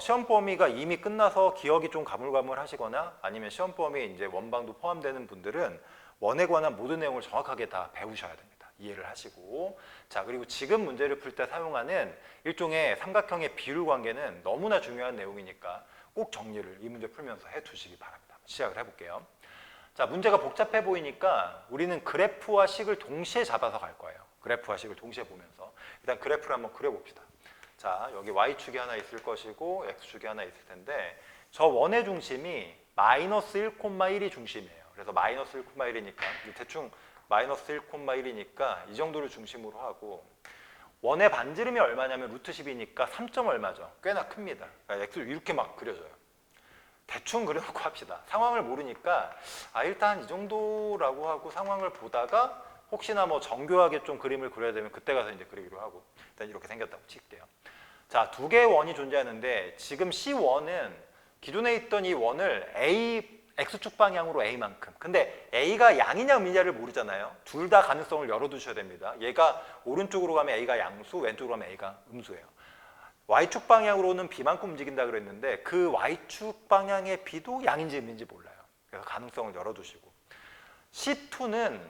시험 범위가 이미 끝나서 기억이 좀 가물가물하시거나 아니면 시험 범위에 이제 원방도 포함되는 분들은 원에 관한 모든 내용을 정확하게 다 배우셔야 됩니다. 이해를 하시고. 자, 그리고 지금 문제를 풀 때 사용하는 일종의 삼각형의 비율 관계는 너무나 중요한 내용이니까 꼭 정리를 이 문제 풀면서 해두시기 바랍니다. 시작을 해볼게요. 자, 문제가 복잡해 보이니까 우리는 그래프와 식을 동시에 잡아서 갈 거예요. 그래프와 식을 동시에 보면서 일단 그래프를 한번 그려봅시다. 자, 여기 y축이 하나 있을 것이고 x축이 하나 있을 텐데 저 원의 중심이 마이너스 1,1이 중심이에요. 그래서 마이너스 1,1이니까 대충 마이너스 1,1이니까 이 정도를 중심으로 하고 원의 반지름이 얼마냐면 루트 10이니까 3점 얼마죠? 꽤나 큽니다. 그러니까 x를 이렇게 막 그려줘요. 대충 그려놓고 합시다. 상황을 모르니까 일단 이 정도라고 하고 상황을 보다가 혹시나 뭐 정교하게 좀 그림을 그려야 되면 그때 가서 이제 그리기로 하고 일단 이렇게 생겼다고 칠게요. 자, 두 개의 원이 존재하는데 지금 C1은 기존에 있던 이 원을 A X축 방향으로 A만큼. 근데 A가 양이냐 음이냐를 모르잖아요. 둘 다 가능성을 열어두셔야 됩니다. 얘가 오른쪽으로 가면 A가 양수, 왼쪽으로 가면 A가 음수예요. Y축 방향으로는 B만큼 움직인다 그랬는데 그 Y축 방향의 B도 양인지 음인지 몰라요. 그래서 가능성을 열어두시고, C2는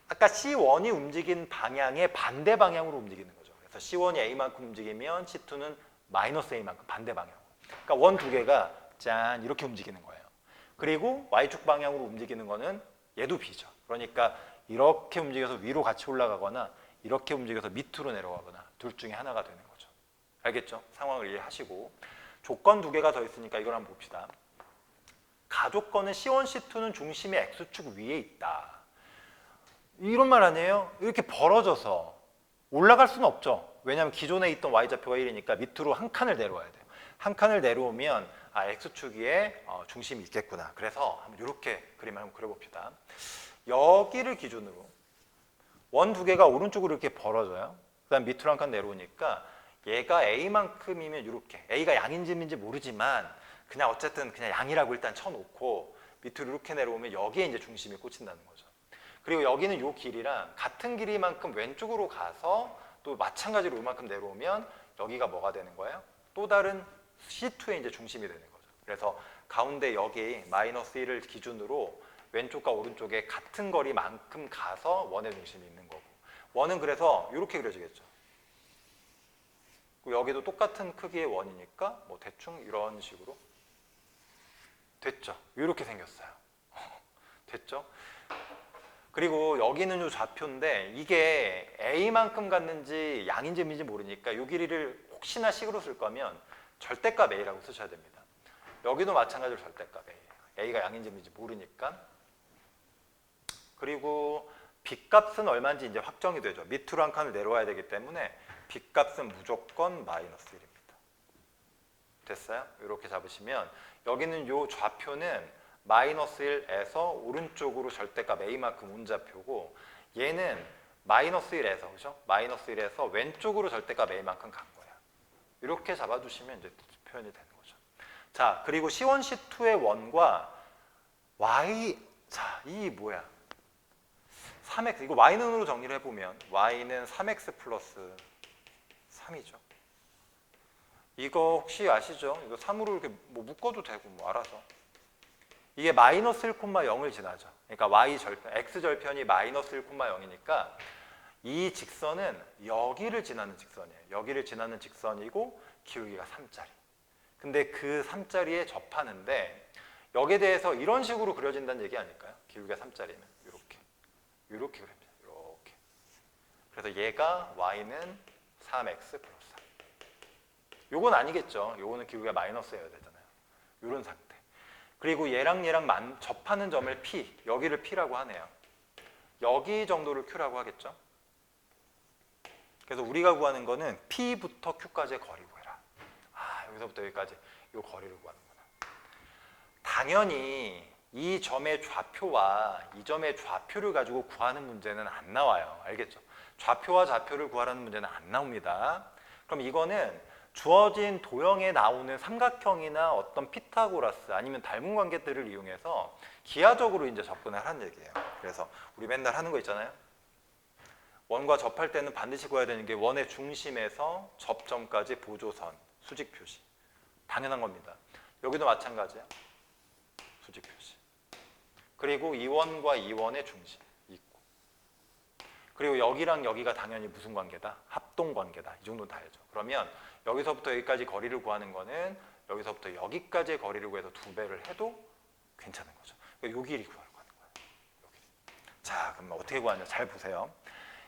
아까 C1이 움직인 방향의 반대 방향으로 움직이는 거죠. 그래서 C1이 A만큼 움직이면 C2는 마이너스 A만큼 반대 방향으로. 그러니까 원 두 개가 짠 이렇게 움직이는 거예요. 그리고 Y축 방향으로 움직이는 거는 얘도 B죠. 그러니까 이렇게 움직여서 위로 같이 올라가거나 이렇게 움직여서 밑으로 내려가거나 둘 중에 하나가 되는 거죠. 알겠죠? 상황을 이해하시고, 조건 두 개가 더 있으니까 이걸 한번 봅시다. 가조건은 C1, C2는 중심이 X축 위에 있다. 이런 말 아니에요? 이렇게 벌어져서 올라갈 수는 없죠. 왜냐하면 기존에 있던 Y좌표가 1이니까 밑으로 한 칸을 내려와야 돼요. 한 칸을 내려오면 X축 위에 중심이 있겠구나. 그래서 한번 이렇게 그림을 한번 그려봅시다. 여기를 기준으로 원 두 개가 오른쪽으로 이렇게 벌어져요. 그 다음 밑으로 한 칸 내려오니까 얘가 A만큼이면 이렇게, A가 양인지 음인지 모르지만 그냥 어쨌든 그냥 양이라고 일단 쳐놓고 밑으로 이렇게 내려오면 여기에 이제 중심이 꽂힌다는 거죠. 그리고 여기는 이 길이랑 같은 길이만큼 왼쪽으로 가서 또 마찬가지로 이만큼 내려오면 여기가 뭐가 되는 거예요? 또 다른 C2의 이제 중심이 되는 거죠. 그래서 가운데 여기 마이너스 1을 기준으로 왼쪽과 오른쪽에 같은 거리만큼 가서 원의 중심이 있는 거고, 원은 그래서 이렇게 그려지겠죠. 여기도 똑같은 크기의 원이니까 뭐 대충 이런 식으로 됐죠. 이렇게 생겼어요. 됐죠? 그리고 여기는 이 좌표인데 이게 A만큼 갔는지 양인지 음인지 모르니까 이 길이를 혹시나 식으로 쓸 거면 절대값 A라고 쓰셔야 됩니다. 여기도 마찬가지로 절대값 A예요. A가 양인지 음인지 모르니까. 그리고 B값은 얼마인지 이제 확정이 되죠. 밑으로 한 칸을 내려와야 되기 때문에 B값은 무조건 마이너스 1입니다. 됐어요? 이렇게 잡으시면 여기는 이 좌표는 마이너스 1에서 오른쪽으로 절대값 A만큼 온 좌표고, 얘는 마이너스 1에서, 그죠? 마이너스 1에서 왼쪽으로 절대값 A만큼 간 거예요. 이렇게 잡아주시면 이제 표현이 되는 거죠. 자, 그리고 C1, C2의 원과 Y, 자, 이 뭐야? 3x, 이거 Y는으로 정리를 해보면 Y는 3x 플러스 3이죠. 이거 혹시 아시죠? 이거 3으로 이렇게 뭐 묶어도 되고 뭐 알아서. 이게 마이너스 1,0을 지나죠. 그러니까 X절편이 마이너스 1,0이니까 이 직선은 여기를 지나는 직선이에요. 여기를 지나는 직선이고 기울기가 3짜리. 근데 그 3짜리에 접하는데 여기에 대해서 이런 식으로 그려진다는 얘기 아닐까요? 기울기가 3짜리면 이렇게 그립니다. 이렇게. 그래서 얘가 Y는 3x 플러스 3. 요건 아니겠죠. 요거는 기울기가 마이너스여야 되잖아요. 이런 상태. 그리고 얘랑 접하는 점을 P, 여기를 P라고 하네요. 여기 정도를 Q라고 하겠죠. 그래서 우리가 구하는 거는 P부터 Q까지의 거리 구해라. 여기서부터 여기까지 이 거리를 구하는구나. 당연히 이 점의 좌표와 이 점의 좌표를 가지고 구하는 문제는 안 나와요. 알겠죠? 좌표와 좌표를 구하라는 문제는 안 나옵니다. 그럼 이거는 주어진 도형에 나오는 삼각형이나 어떤 피타고라스 아니면 닮은 관계들을 이용해서 기하적으로 이제 접근을 하는 얘기예요. 그래서 우리 맨날 하는 거 있잖아요. 원과 접할 때는 반드시 구해야 되는 게 원의 중심에서 접점까지 보조선, 수직 표시. 당연한 겁니다. 여기도 마찬가지예요. 수직 표시. 그리고 이 원과 이 원의 중심 있고. 그리고 여기랑 여기가 당연히 무슨 관계다? 합동 관계다. 이 정도는 다 알죠. 그러면 여기서부터 여기까지 거리를 구하는 거는 여기서부터 여기까지의 거리를 구해서 2배를 해도 괜찮은 거죠. 그러니까 요 길이 구하려고 하는 거예요. 요 길이. 자, 그럼 어떻게 구하냐? 잘 보세요.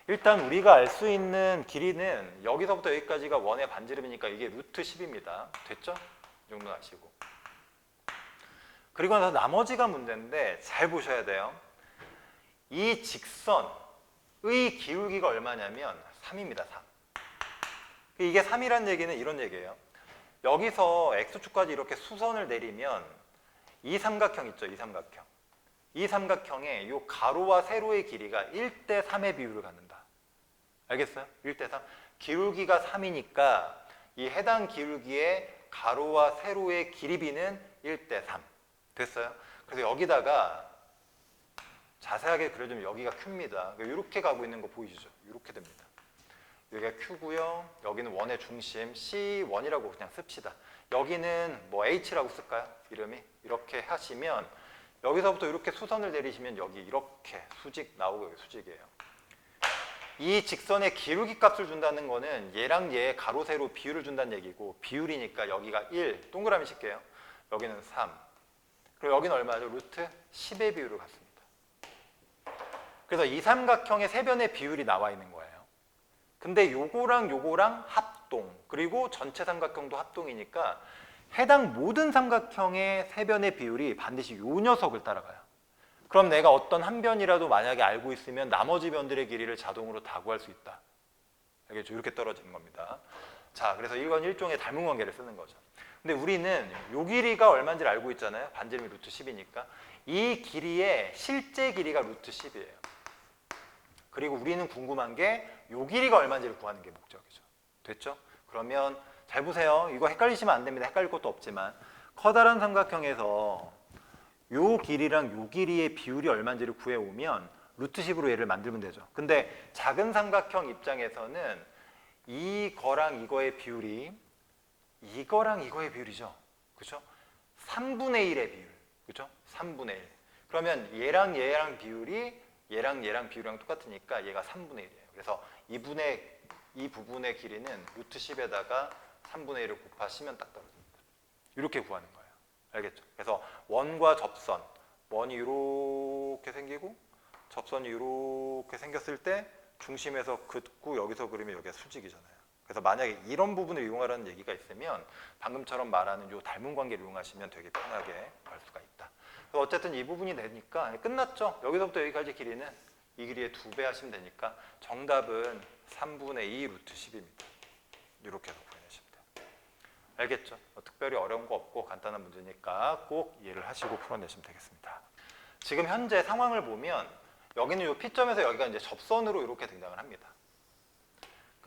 일단 우리가 알 수 있는 길이는 여기서부터 여기까지가 원의 반지름이니까 이게 루트 10입니다. 됐죠? 이 정도 아시고. 그리고 나서 나머지가 문제인데 잘 보셔야 돼요. 이 직선의 기울기가 얼마냐면 3입니다. 3. 이게 3이라는 얘기는 이런 얘기예요. 여기서 X축까지 이렇게 수선을 내리면 이 삼각형 있죠? 이 삼각형. 이 삼각형의 이 가로와 세로의 길이가 1대 3의 비율을 갖는다. 알겠어요? 1대 3. 기울기가 3이니까 이 해당 기울기의 가로와 세로의 길이비는 1대 3. 됐어요? 그래서 여기다가 자세하게 그려주면 여기가 Q입니다. 이렇게 가고 있는 거 보이시죠? 이렇게 됩니다. 여기가 Q고요. 여기는 원의 중심 C1이라고 그냥 씁시다. 여기는 뭐 H라고 쓸까요? 이름이 이렇게 하시면 여기서부터 이렇게 수선을 내리시면 여기 이렇게 수직 나오고 여기 수직이에요. 이 직선의 기울기 값을 준다는 거는 얘랑 얘 가로 세로 비율을 준다는 얘기고 비율이니까 여기가 1 동그라미 칠게요. 여기는 3 그리고 여기는 얼마죠? 루트 10의 비율을 갖습니다. 그래서 이 삼각형의 세 변의 비율이 나와 있는 거예요. 근데 요거랑 요거랑 합동 그리고 전체 삼각형도 합동이니까 해당 모든 삼각형의 세 변의 비율이 반드시 요 녀석을 따라가요. 그럼 내가 어떤 한 변이라도 만약에 알고 있으면 나머지 변들의 길이를 자동으로 다 구할 수 있다. 알겠죠? 이렇게 떨어지는 겁니다. 자, 그래서 이건 일종의 닮은 관계를 쓰는 거죠. 근데 우리는 요 길이가 얼마인지를 알고 있잖아요. 반지름이 루트 10이니까. 이 길이의 실제 길이가 루트 10이에요. 그리고 우리는 궁금한 게 요 길이가 얼마인지를 구하는 게 목적이죠. 됐죠? 그러면 잘 보세요. 이거 헷갈리시면 안 됩니다. 헷갈릴 것도 없지만 커다란 삼각형에서 요 길이랑 요 길이의 비율이 얼마인지를 구해오면 루트 10으로 얘를 만들면 되죠. 근데 작은 삼각형 입장에서는 이거랑 이거의 비율이 이거랑 이거의 비율이죠. 그렇죠? 3분의 1의 비율. 그렇죠? 3분의 1. 그러면 얘랑 얘랑 비율이 얘랑 얘랑 비율이랑 똑같으니까 얘가 3분의 1이에요. 그래서 이 부분의 길이는 루트 10에다가 3분의 1을 곱하시면 딱 떨어집니다. 이렇게 구하는 거예요. 알겠죠? 그래서 원과 접선, 원이 이렇게 생기고 접선이 이렇게 생겼을 때 중심에서 긋고 여기서 그리면 여기가 수직이잖아요. 그래서 만약에 이런 부분을 이용하라는 얘기가 있으면 방금처럼 말하는 이 닮은 관계를 이용하시면 되게 편하게 알 수가 있다. 그래서 어쨌든 이 부분이 되니까 끝났죠. 여기서부터 여기까지 길이는 이 길이의 2배 하시면 되니까 정답은 3분의 2 루트 10입니다. 이렇게 해서 구해내시면 돼요. 알겠죠? 특별히 어려운 거 없고 간단한 문제니까 꼭 이해를 하시고 풀어내시면 되겠습니다. 지금 현재 상황을 보면 여기는 이 P점에서 여기가 이제 접선으로 이렇게 등장을 합니다.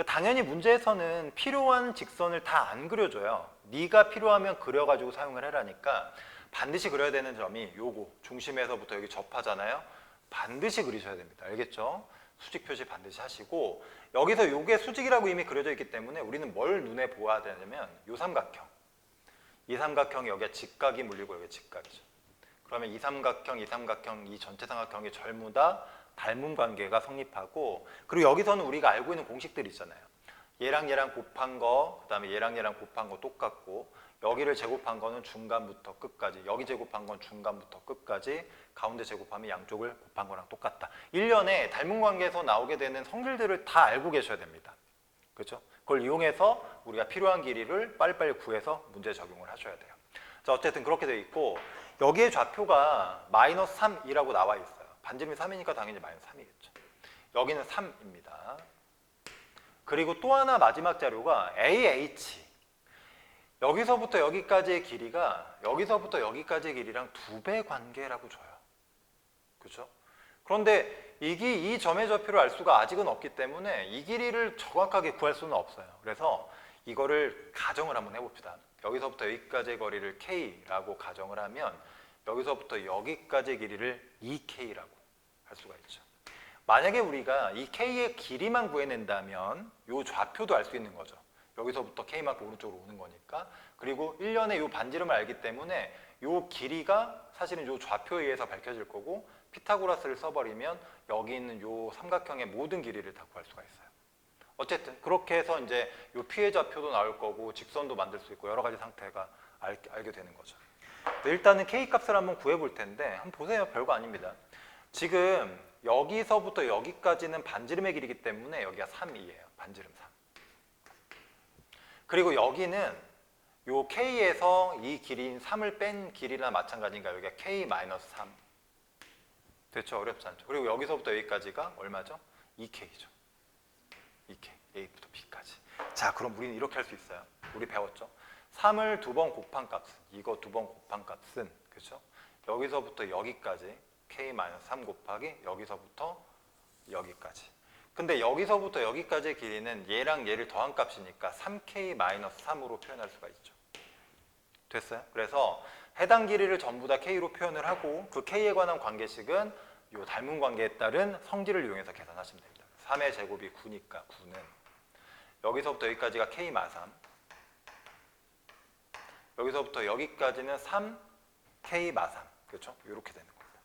당연히 문제에서는 필요한 직선을 다 안 그려줘요. 네가 필요하면 그려가지고 사용을 해라니까 반드시 그려야 되는 점이 요거 중심에서부터 여기 접하잖아요. 반드시 그리셔야 됩니다. 알겠죠? 수직 표시 반드시 하시고 여기서 요게 수직이라고 이미 그려져 있기 때문에 우리는 뭘 눈에 보아야 되냐면 요 삼각형. 이 삼각형이 여기에 직각이 물리고 여기에 직각이죠. 그러면 이 삼각형, 이 전체 삼각형이 전부 다 닮은 관계가 성립하고 그리고 여기서는 우리가 알고 있는 공식들이 있잖아요. 얘랑 얘랑 곱한 거, 그 다음에 얘랑 얘랑 곱한 거 똑같고 여기를 제곱한 거는 중간부터 끝까지 여기 제곱한 건 중간부터 끝까지 가운데 제곱하면 양쪽을 곱한 거랑 똑같다. 1년에 닮은 관계에서 나오게 되는 성질들을 다 알고 계셔야 됩니다. 그렇죠? 그걸 이용해서 우리가 필요한 길이를 빨리빨리 구해서 문제 적용을 하셔야 돼요. 자, 어쨌든 그렇게 돼 있고 여기에 좌표가 마이너스 3이라고 나와 있어요. 반지름이 3이니까 당연히 마이너스 3이겠죠. 여기는 3입니다. 그리고 또 하나 마지막 자료가 AH. 여기서부터 여기까지의 길이가 여기서부터 여기까지의 길이랑 2배 관계라고 줘요. 그렇죠? 그런데 이 점의 좌표를 알 수가 아직은 없기 때문에 이 길이를 정확하게 구할 수는 없어요. 그래서 이거를 가정을 한번 해봅시다. 여기서부터 여기까지의 거리를 K라고 가정을 하면 여기서부터 여기까지의 길이를 2K라고 할 수가 있죠. 만약에 우리가 이 K의 길이만 구해낸다면 이 좌표도 알 수 있는 거죠. 여기서부터 K만큼 오른쪽으로 오는 거니까. 그리고 1년에 이 반지름을 알기 때문에 이 길이가 사실은 이 좌표에 의해서 밝혀질 거고 피타고라스를 써버리면 여기 있는 이 삼각형의 모든 길이를 다 구할 수가 있어요. 어쨌든 그렇게 해서 이제 이 P의 좌표도 나올 거고 직선도 만들 수 있고 여러 가지 상태가 알게 되는 거죠. 일단은 K 값을 한번 구해볼 텐데 한번 보세요. 별거 아닙니다. 지금 여기서부터 여기까지는 반지름의 길이기 때문에 여기가 3이에요. 반지름 3. 그리고 여기는 요 K에서 이 길이인 3을 뺀 길이나 마찬가지인가 여기가 K-3. 됐죠? 어렵지 않죠? 그리고 여기서부터 여기까지가 얼마죠? 2K죠. 2K, A부터 B까지. 자, 그럼 우리는 이렇게 할 수 있어요. 우리 배웠죠? 3을 2번 곱한 값은, 이거 2번 곱한 값은, 그렇죠? 여기서부터 여기까지 K-3 곱하기 여기서부터 여기까지. 근데 여기서부터 여기까지의 길이는 얘랑 얘를 더한 값이니까 3K-3으로 표현할 수가 있죠. 됐어요? 그래서 해당 길이를 전부 다 K로 표현을 하고 그 K에 관한 관계식은 이 닮은 관계에 따른 성질을 이용해서 계산하시면 됩니다. 3의 제곱이 9니까 9는 여기서부터 여기까지가 K 마3, 여기서부터 여기까지는 3K 마3. 그렇죠? 이렇게 되는 겁니다.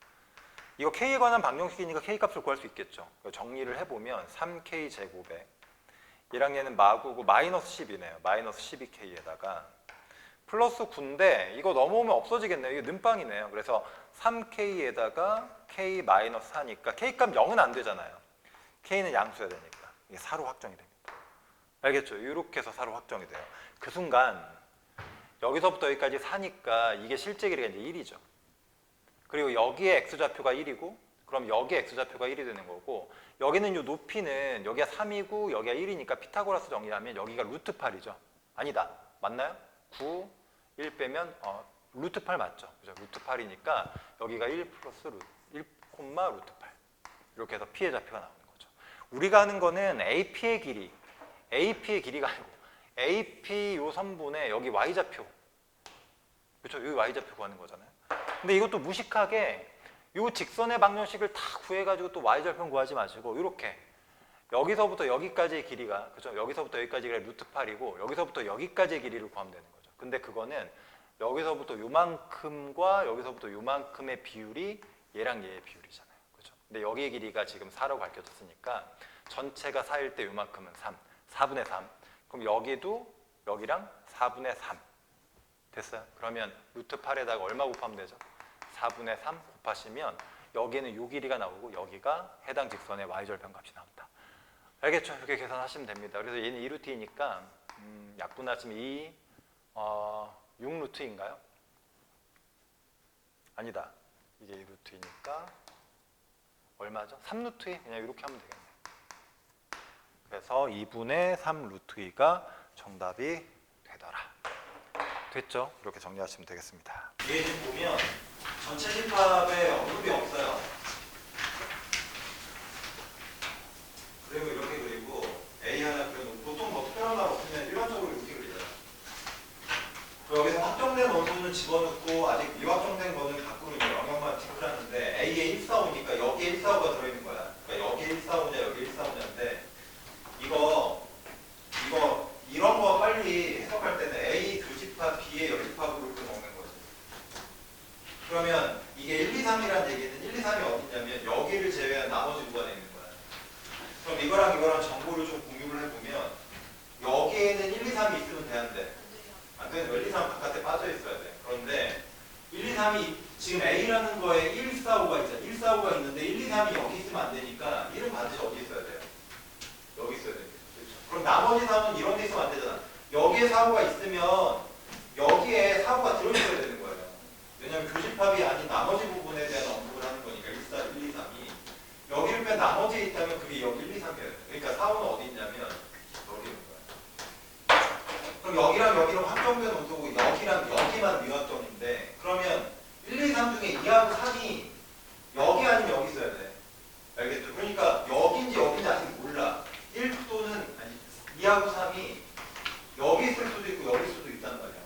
이거 K에 관한 방정식이니까 K 값을 구할 수 있겠죠. 정리를 해보면 3K 제곱에 얘랑 얘는 마구고 마이너스 10이네요. 마이너스 12K에다가 플러스 9인데 이거 넘어오면 없어지겠네요. 이게 는빵이네요. 그래서 3K에다가 K 마이너스 4니까 K 값 0은 안 되잖아요. K는 양수여야 되니까 이게 4로 확정이 됩니다. 알겠죠? 이렇게 해서 4로 확정이 돼요. 그 순간 여기서부터 여기까지 4니까 이게 실제 길이가 이제 1이죠. 그리고 여기에 x좌표가 1이고 그럼 여기에 x좌표가 1이 되는 거고 여기는 이 높이는 여기가 3이고 여기가 1이니까 피타고라스 정리하면 여기가 루트 8이죠. 아니다. 맞나요? 9, 1 빼면 루트 8 맞죠? 그죠? 루트 8이니까 여기가 1 플러스 1, 루트 8 이렇게 해서 P의 좌표가 나오는 거죠. 우리가 하는 거는 AP의 길이가 아니고 AP 요 선분에 여기 Y좌표 그렇죠? 여기 Y좌표 구하는 거잖아요. 근데 이것도 무식하게 요 직선의 방정식을 다 구해가지고 또 Y절편 구하지 마시고 이렇게 여기서부터 여기까지의 길이가 그렇죠? 여기서부터 여기까지가 루트 8이고 여기서부터 여기까지의 길이를 구하면 되는 거죠. 근데 그거는 여기서부터 요만큼과 여기서부터 요만큼의 비율이 얘랑 얘의 비율이잖아요. 그렇죠? 근데 여기의 길이가 지금 4라고 밝혀졌으니까 전체가 4일 때 요만큼은 3, 4분의 3. 그럼 여기도 여기랑 4분의 3 됐어요? 그러면 루트 8에다가 얼마 곱하면 되죠? 4분의 3 곱하시면 여기는 요 길이가 나오고 여기가 해당 직선의 y절편 값이 나온다. 알겠죠? 이렇게 계산하시면 됩니다. 그래서 얘는 2루트이니까 약분하시면 6루트인가요? 아니다. 이게 2루트이니까 얼마죠? 3루트이? 그냥 이렇게 하면 되겠네요. 그래서 2분의 3루트이가 정답이 되더라. 됐죠? 이렇게 정리하시면 되겠습니다. 얘 지금 보면 전체 집합에 언급이 없어요. 그리고 이렇게 그리고 A 하나 그려놓고 보통 뭐 특별한 말 없으면 일반적으로 이렇게 그리잖아요. 여기서 확정된 원소는 집어넣고 아직 미확정된 거는 가끔 영역만 체크하는데 A에 145니까 여기에 145가 들어있는 거야. 그러니까 여기에 145냐 여기에 145냐인데 이런 거 빨리 해석할 때는 A 교집합 B의 열집합으로 이렇게 먹는 거지. 그러면 이게 1, 2, 3이라는 얘기는 1, 2, 3이 어디냐면 여기를 제외한 나머지 구간에 있는 거야. 그럼 이거랑 정보를 좀 공유를 해보면 여기에는 1, 2, 3이 있으면 되는데 안 되는 거 1, 2, 3 바깥에 빠져 있어야 돼. 그런데 1, 2, 3이 지금 A라는 거에 1, 4, 5가 있잖아. 1, 4, 5가 있는데 1, 2, 3이 여기 있으면 안 되니까 1은 반드시 어디 있어야 돼요? 여기 있어야 돼요. 그렇죠? 그럼 나머지 3은 이런 데 있으면 안 되잖아. 여기에 4, 5가 있으면 여기에 4, 5가 들어있어야 되는 거예요. 왜냐하면 교집합이 아닌 나머지 부분에 대한 언급을 하는 거니까 1, 4, 1, 2, 3이 여기를 빼 나머지에 있다면 그게 여기 1, 2, 3이에요. 그러니까 4, 5는 어디 있냐면 여기 있는 거야. 그럼 여기랑 여기랑 확정된 원소고 여기랑 여기만 미확정인데 그러면 1, 2, 3 중에 2하고 3이 여기 아니면 여기 있어야 돼. 알겠죠? 그러니까 여기인지 여기인지 아직 몰라. 1 또는 아니 2하고 3이 여기 있을 수도 있고 여기 있을 수도 있단 말이야.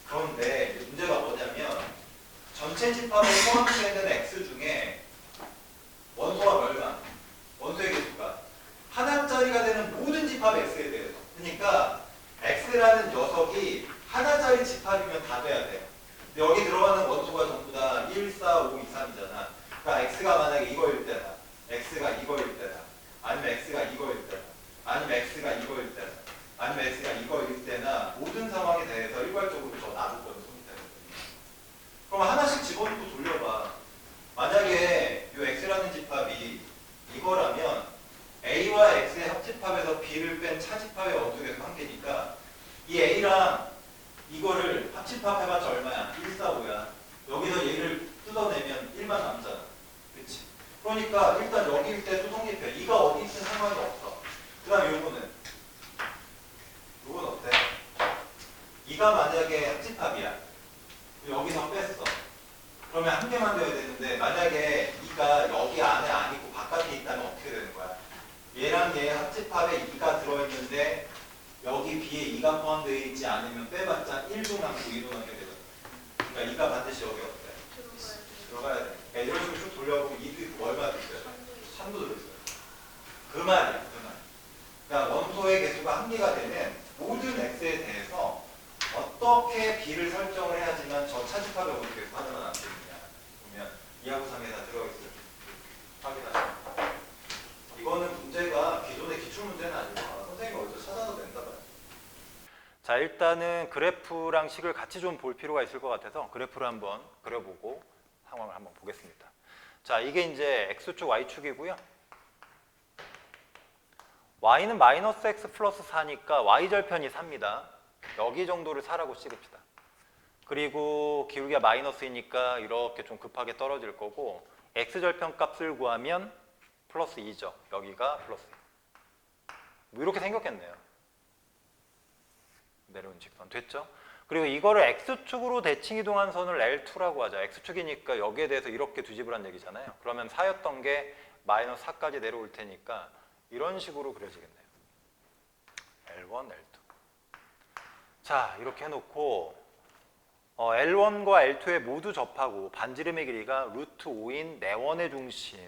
그런데 문제가 뭐냐면 전체 집합에 포함되는 X 중에 원소가 얼마? 원소의 개수가 하나짜리가 되는 모든 집합 X에 대해서. 그러니까 X라는 녀석이 하나짜리 집합이면 다 돼야 돼요. 근데 여기 들어가는 원소가 전부 다 1, 4, 5, 2, 3이잖아. 그러니까 X가 만약에 이거일 때다. X가 이거일 때다. 아니면 X가 이거일 때다. 아니면 X가 이거일 때다. 아니면 X가 이거일 때나 모든 상황에 대해서 일괄적으로 저 나눌 원소이 되거든요. 그럼 하나씩 집어넣고 돌려봐. 만약에 이 X라는 집합이 이거라면 A와 X의 합집합에서 B를 뺀 차집합의 원소 계수 한 개니까 이 A랑 이거를 합집합해봤자 얼마야? 1, 4, 5야. 여기서 얘를 뜯어내면 1만 남잖아. 그렇지? 그러니까 일단 여기일 때 또 성립해. 이가 어디 있든 상관이 없어. 그 다음에 요거는 요건 어때? 이가 만약에 합집합이야. 여기서 뺐어. 그러면 한 개만 되어야 되는데 만약에 이가 여기 안에 아니고 바깥에 있다면 어떻게 되는 거야? 얘랑 얘 합집합에 2가 들어있는데 여기 B에 2가 포함되어 있지 않으면 빼봤자 1도 남고 2도 남게 되거든. 그러니까 그러니까 2가 반드시 여기 어때? 들어가야 돼. 그러니까 이런 식으로 쭉 돌려보면 2도 있고 얼마 들어있어요? 3도 들어있어요. 그 말이야. 그 말. 그러니까 원소의 개수가 한계가 되는 모든 x에 대해서 어떻게 b를 설정을 해야지만 저 차집합의 원소 개수 하나만 안 되느냐. 보면 2하고 3에 다 들어있어요. 확인하시면. 이거는 문제가 기존의 기출문제는 아니고 선생님이 어디서 찾아도 된다 봐요. 자, 일단은 그래프랑 식을 같이 좀 볼 필요가 있을 것 같아서 그래프를 한번 그려보고 상황을 한번 보겠습니다. 자, 이게 이제 x축, y축이고요. y는 마이너스 x 플러스 4니까 y절편이 4입니다. 여기 정도를 4라고 찍읍시다. 그리고 기울기가 마이너스이니까 이렇게 좀 급하게 떨어질 거고 x절편 값을 구하면 플러스 2죠. 여기가 플러스 2. 뭐 이렇게 생겼겠네요. 내려온 직선 됐죠? 그리고 이거를 x축으로 대칭 이동한 선을 L2라고 하죠. x축이니까 여기에 대해서 이렇게 뒤집으란 얘기잖아요. 그러면 4였던 게 마이너스 4까지 내려올 테니까 이런 식으로 그려지겠네요. L1, L2. 자, 이렇게 해놓고 L1과 L2에 모두 접하고 반지름의 길이가 루트 5인 내원의 중심.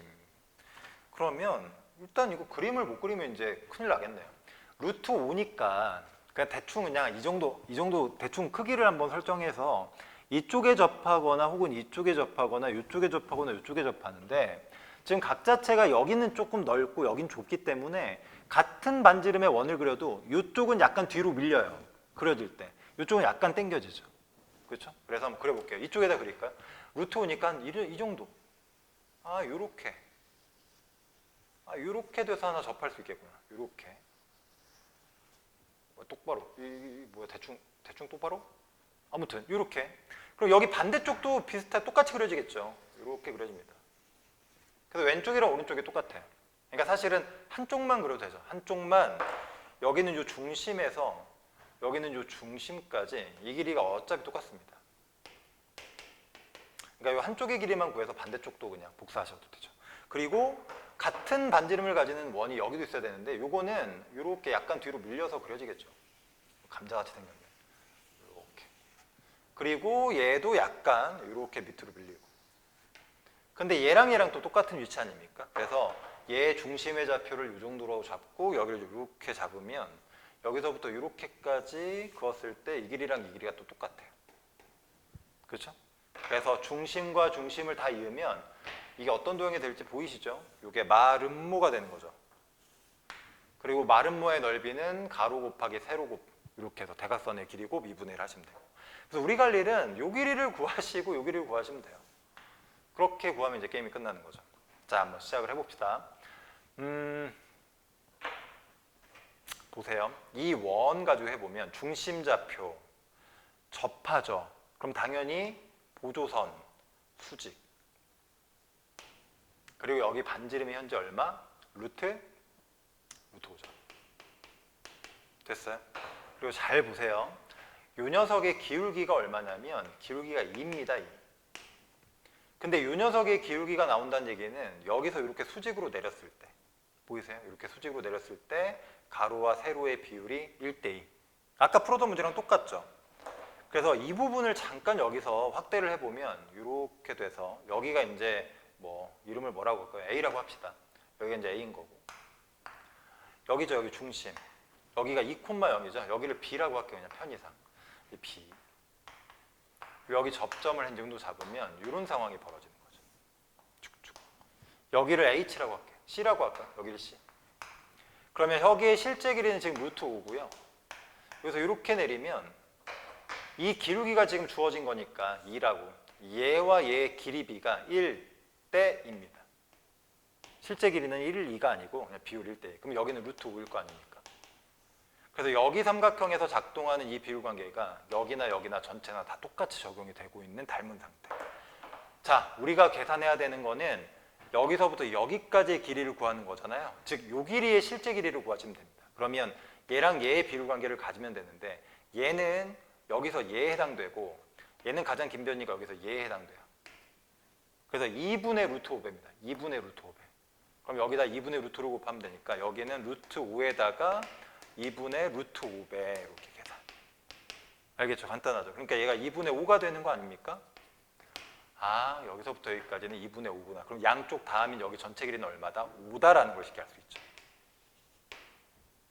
그러면 일단 이거 그림을 못 그리면 이제 큰일 나겠네요. 루트 5니까 그냥 대충 그냥 이 정도 대충 크기를 한번 설정해서 이쪽에 접하거나 혹은 이쪽에 접하거나 이쪽에 접하거나 이쪽에 접하는데 지금 각 자체가 여기는 조금 넓고 여긴 좁기 때문에 같은 반지름의 원을 그려도 이쪽은 약간 뒤로 밀려요. 그려질 때. 이쪽은 약간 당겨지죠. 그렇죠? 그래서 한번 그려볼게요. 이쪽에다 그릴까요? 루트 5니까 이 정도. 아, 요렇게. 요렇게 돼서 하나 접할 수 있겠구나. 요렇게. 똑바로. 뭐야, 대충 똑바로? 아무튼 요렇게. 그리고 여기 반대쪽도 똑같이 그려지겠죠. 요렇게 그려집니다. 그래서 왼쪽이랑 오른쪽이 똑같아요. 그러니까 사실은 한쪽만 그려도 되죠. 한쪽만. 여기는 요 중심에서 여기는 요 중심까지 이 길이가 어차피 똑같습니다. 그러니까 요 한쪽의 길이만 구해서 반대쪽도 그냥 복사하셔도 되죠. 그리고 같은 반지름을 가지는 원이 여기도 있어야 되는데 요거는 이렇게 약간 뒤로 밀려서 그려지겠죠. 감자같이 생겼네. 이렇게. 그리고 얘도 약간 이렇게 밑으로 밀리고. 근데 얘랑 또 똑같은 위치 아닙니까? 그래서 얘 중심의 좌표를 이 정도로 잡고 여기를 이렇게 잡으면 여기서부터 이렇게까지 그었을 때 이 길이랑 이 길이가 또 똑같아요. 그렇죠? 그래서 중심과 중심을 다 이으면 이게 어떤 도형이 될지 보이시죠? 이게 마름모가 되는 거죠. 그리고 마름모의 넓이는 가로 곱하기 세로 곱 이렇게 해서 대각선의 길이 곱 2분의 1 하시면 돼요. 그래서 우리 갈 일은 요 길이를 구하시고 요 길이를 구하시면 돼요. 그렇게 구하면 이제 게임이 끝나는 거죠. 자, 한번 시작을 해봅시다. 보세요. 이 원 가지고 해보면 중심좌표 접하죠. 그럼 당연히 보조선, 수직. 그리고 여기 반지름이 현재 얼마? 루트 5죠. 됐어요? 그리고 잘 보세요. 이 녀석의 기울기가 얼마냐면 기울기가 2입니다. 2. 근데 이 녀석의 기울기가 나온다는 얘기는 여기서 이렇게 수직으로 내렸을 때 보이세요? 이렇게 수직으로 내렸을 때 가로와 세로의 비율이 1대2. 아까 풀어둔 문제랑 똑같죠? 그래서 이 부분을 잠깐 여기서 확대를 해보면 이렇게 돼서 여기가 이제 뭐 이름을 뭐라고 할까요? A라고 합시다. 여기가 이제 A인 거고 여기죠. 여기 중심. 여기가 2,0이죠. 여기를 B라고 할게요. 그냥 편의상. 이 B. 여기 접점을 한 정도 잡으면 이런 상황이 벌어지는 거죠. 쭉쭉. 여기를 H라고 할게요. C라고 할까요? 여기를 C. 그러면 여기의 실제 길이는 지금 루트 5고요. 여기서 이렇게 내리면 이 기울기가 지금 주어진 거니까 2라고. 얘와 얘의 길이 B가 1대2입니다. 실제 길이는 1, 2가 아니고 그냥 비율 1대2. 그럼 여기는 루트 5일 거 아닙니까? 그래서 여기 삼각형에서 작동하는 이 비율 관계가 여기나 여기나 전체나 다 똑같이 적용이 되고 있는 닮은 상태. 자, 우리가 계산해야 되는 거는 여기서부터 여기까지의 길이를 구하는 거잖아요. 즉, 요 길이의 실제 길이를 구하시면 됩니다. 그러면 얘랑 얘의 비율 관계를 가지면 되는데 얘는 여기서 얘에 해당되고 얘는 가장 긴 변이가 여기서 얘에 해당돼요. 그래서 2분의 루트 5배입니다. 2분의 루트 5배. 그럼 여기다 2분의 루트로 곱하면 되니까 여기는 루트 5에다가 2분의 루트 5배 이렇게 계산. 알겠죠? 간단하죠? 그러니까 얘가 2분의 5가 되는 거 아닙니까? 아, 여기서부터 여기까지는 2분의 5구나. 그럼 양쪽 다함인 여기 전체 길이는 얼마다? 5다라는 걸 쉽게 알 수 있죠.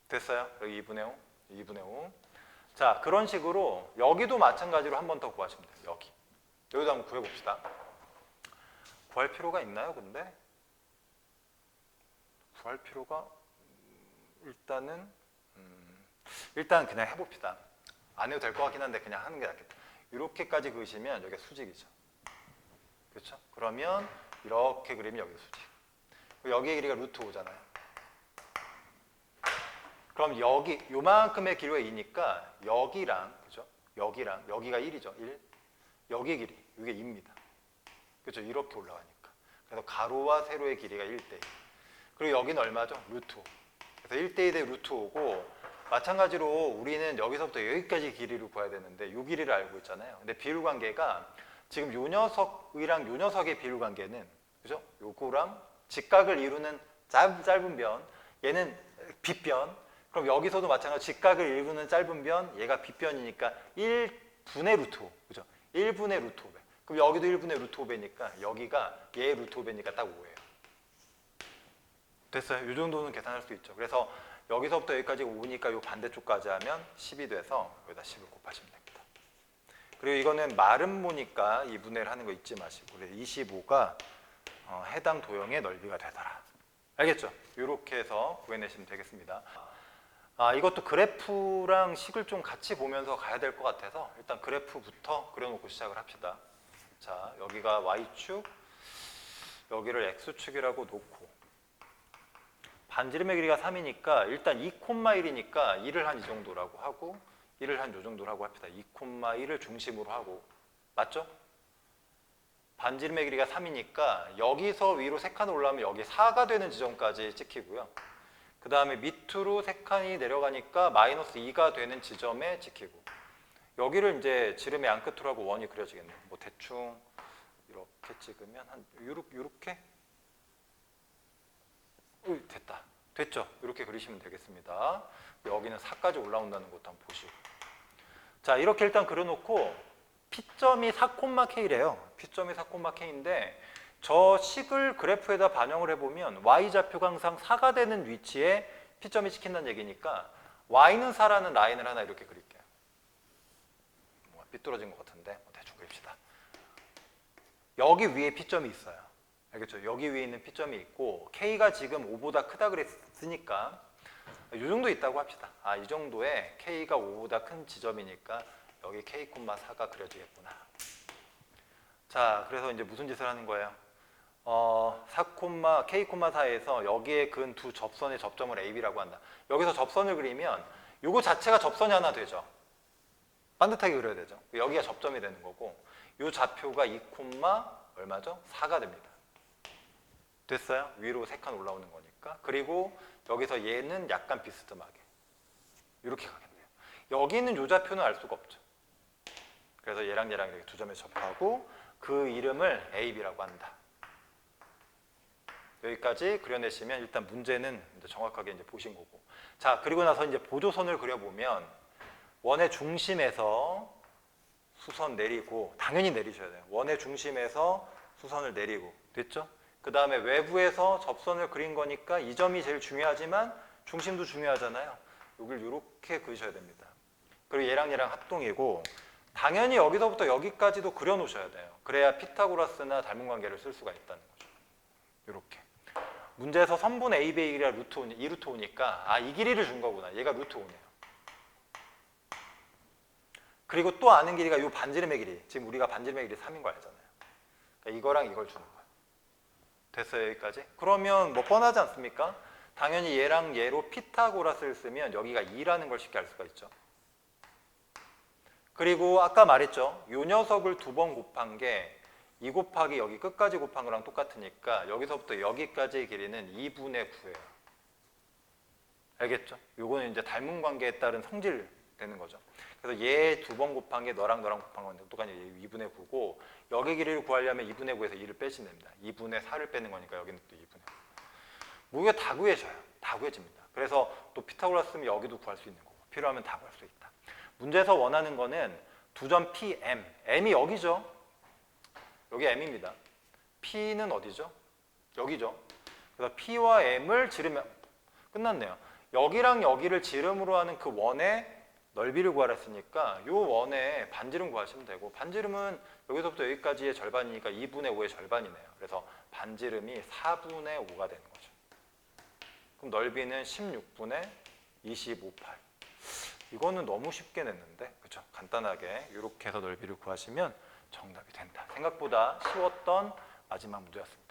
됐어요? 여기 2분의 5, 2분의 5. 자, 그런 식으로 여기도 마찬가지로 한 번 더 구하시면 돼요. 여기도 한번 구해봅시다. 구할 필요가 있나요, 근데? 구할 필요가 일단 그냥 해봅시다. 안 해도 될 것 같긴 한데 그냥 하는 게 낫겠다. 이렇게까지 그으시면 여기가 수직이죠. 그렇죠? 그러면 이렇게 그리면 여기가 수직. 여기의 길이가 루트 5잖아요. 그럼 여기 요만큼의 길이가 2니까 여기랑 그죠? 여기랑 여기가 1이죠. 1. 여기의 길이 이게 2입니다. 그렇죠? 이렇게 올라가니까. 그래서 가로와 세로의 길이가 1대 2. 그리고 여기는 얼마죠? 루트 5. 그래서 1대 2 대 루트 5고 마찬가지로 우리는 여기서부터 여기까지 길이를 구해야 되는데 이 길이를 알고 있잖아요. 근데 비율 관계가 지금 요 녀석이랑 요 녀석의 비율 관계는 그죠? 요거랑 직각을 이루는 짧은 변, 얘는 빗변. 그럼 여기서도 마찬가지로 직각을 이루는 짧은 변, 얘가 빗변이니까 1분의 루트 5. 그죠? 1분의 루트 5배. 그럼 여기도 1분의 루트 5배니까 여기가 얘 루트 5배니까 딱 5예요. 됐어요? 이 정도는 계산할 수 있죠. 그래서 여기서부터 여기까지 5니까 요 반대쪽까지 하면 10이 돼서 여기다 10을 곱하시면 됩니다. 그리고 이거는 마름모니까 2분의 1 하는 거 잊지 마시고 25가 해당 도형의 넓이가 되더라. 알겠죠? 이렇게 해서 구해내시면 되겠습니다. 이것도 그래프랑 식을 좀 같이 보면서 가야 될 것 같아서 일단 그래프부터 그려놓고 시작을 합시다. 자, 여기가 Y축, 여기를 X축이라고 놓고 반지름의 길이가 3이니까 일단 2,1이니까 1을 한 이 정도라고 하고 1을 한 요 정도라고 합시다. 2,1을 중심으로 하고 맞죠? 반지름의 길이가 3이니까 여기서 위로 3칸 올라오면 여기 4가 되는 지점까지 찍히고요. 그 다음에 밑으로 3칸이 내려가니까 마이너스 2가 되는 지점에 찍히고 여기를 이제 지름의 양끝으로 하고 원이 그려지겠네요. 뭐 대충 이렇게 찍으면 한 요렇게 됐다. 됐죠? 이렇게 그리시면 되겠습니다. 여기는 4까지 올라온다는 것도 한번 보시고. 자, 이렇게 일단 그려놓고 P점이 4,K래요. P점이 4,K인데 저 식을 그래프에다 반영을 해보면 Y좌표가 항상 4가 되는 위치에 P점이 찍힌다는 얘기니까 Y는 4라는 라인을 하나 이렇게 그릴게요. 뭐 삐뚤어진 것 같은데 대충 그립시다. 여기 위에 P점이 있어요. 알겠죠? 여기 위에 있는 P점이 있고 K가 지금 5보다 크다 그랬으니까 이 정도 있다고 합시다. 이 정도에 K가 5보다 큰 지점이니까 여기 K,4가 그려지겠구나. 자, 그래서 이제 무슨 짓을 하는 거예요? K,4에서 여기에 근 두 접선의 접점을 AB라고 한다. 여기서 접선을 그리면 이거 자체가 접선이 하나 되죠. 반듯하게 그려야 되죠. 여기가 접점이 되는 거고 이 좌표가 2, 얼마죠? 4가 됩니다. 됐어요? 위로 3칸 올라오는 거니까. 그리고 여기서 얘는 약간 비스듬하게 이렇게 가겠네요. 여기는 이 좌표는 알 수가 없죠. 그래서 얘랑 이렇게 두 점에 접하고 그 이름을 AB라고 한다. 여기까지 그려내시면 일단 문제는 이제 정확하게 이제 보신 거고. 자, 그리고 나서 이제 보조선을 그려보면 원의 중심에서 수선 내리고 당연히 내리셔야 돼요. 원의 중심에서 수선을 내리고 됐죠? 그 다음에 외부에서 접선을 그린 거니까 이 점이 제일 중요하지만 중심도 중요하잖아요. 여기를 이렇게 그리셔야 됩니다. 그리고 얘랑 합동이고 당연히 여기서부터 여기까지도 그려 놓으셔야 돼요. 그래야 피타고라스나 닮은 관계를 쓸 수가 있다는 거죠. 이렇게. 문제에서 선분 AB의 길이가 루트 5, 2루트 5니까 이 길이를 준 거구나. 얘가 루트 5네요. 그리고 또 아는 길이가 이 반지름의 길이. 지금 우리가 반지름의 길이 3인 거 알잖아요. 그러니까 이거랑 이걸 주는 거예요. 됐어요, 여기까지? 그러면 뭐 뻔하지 않습니까? 당연히 얘랑 얘로 피타고라스를 쓰면 여기가 2라는 걸 쉽게 알 수가 있죠. 그리고 아까 말했죠. 이 녀석을 2번 곱한 게 2 곱하기 여기 끝까지 곱한 거랑 똑같으니까 여기서부터 여기까지의 길이는 2분의 9예요. 알겠죠? 요거는 이제 닮은 관계에 따른 성질 되는 거죠. 그래서 얘 2번 곱한 게 너랑 곱한 건데 똑같이 2분의 9고 여기 길이를 구하려면 2분의 9에서 2를 빼시면 됩니다. 2분의 4를 빼는 거니까 여기는 또 2분의 9. 무게 다 구해져요. 다 구해집니다. 그래서 또 피타고라스 쓰면 여기도 구할 수 있는 거고 필요하면 다 구할 수 있다. 문제에서 원하는 거는 두 점 PM, M이 여기죠. 여기 M입니다. P는 어디죠? 여기죠. 그래서 P와 M을 지르면 끝났네요. 여기랑 여기를 지름으로 하는 그 원의 넓이를 구하라 했으니까 이 원의 반지름 구하시면 되고, 반지름은 여기서부터 여기까지의 절반이니까 2분의 5의 절반이네요. 그래서 반지름이 4분의 5가 되는 거죠. 그럼 넓이는 16분의 25팔. 이거는 너무 쉽게 냈는데, 그렇죠? 간단하게 이렇게 해서 넓이를 구하시면 정답이 된다. 생각보다 쉬웠던 마지막 문제였습니다.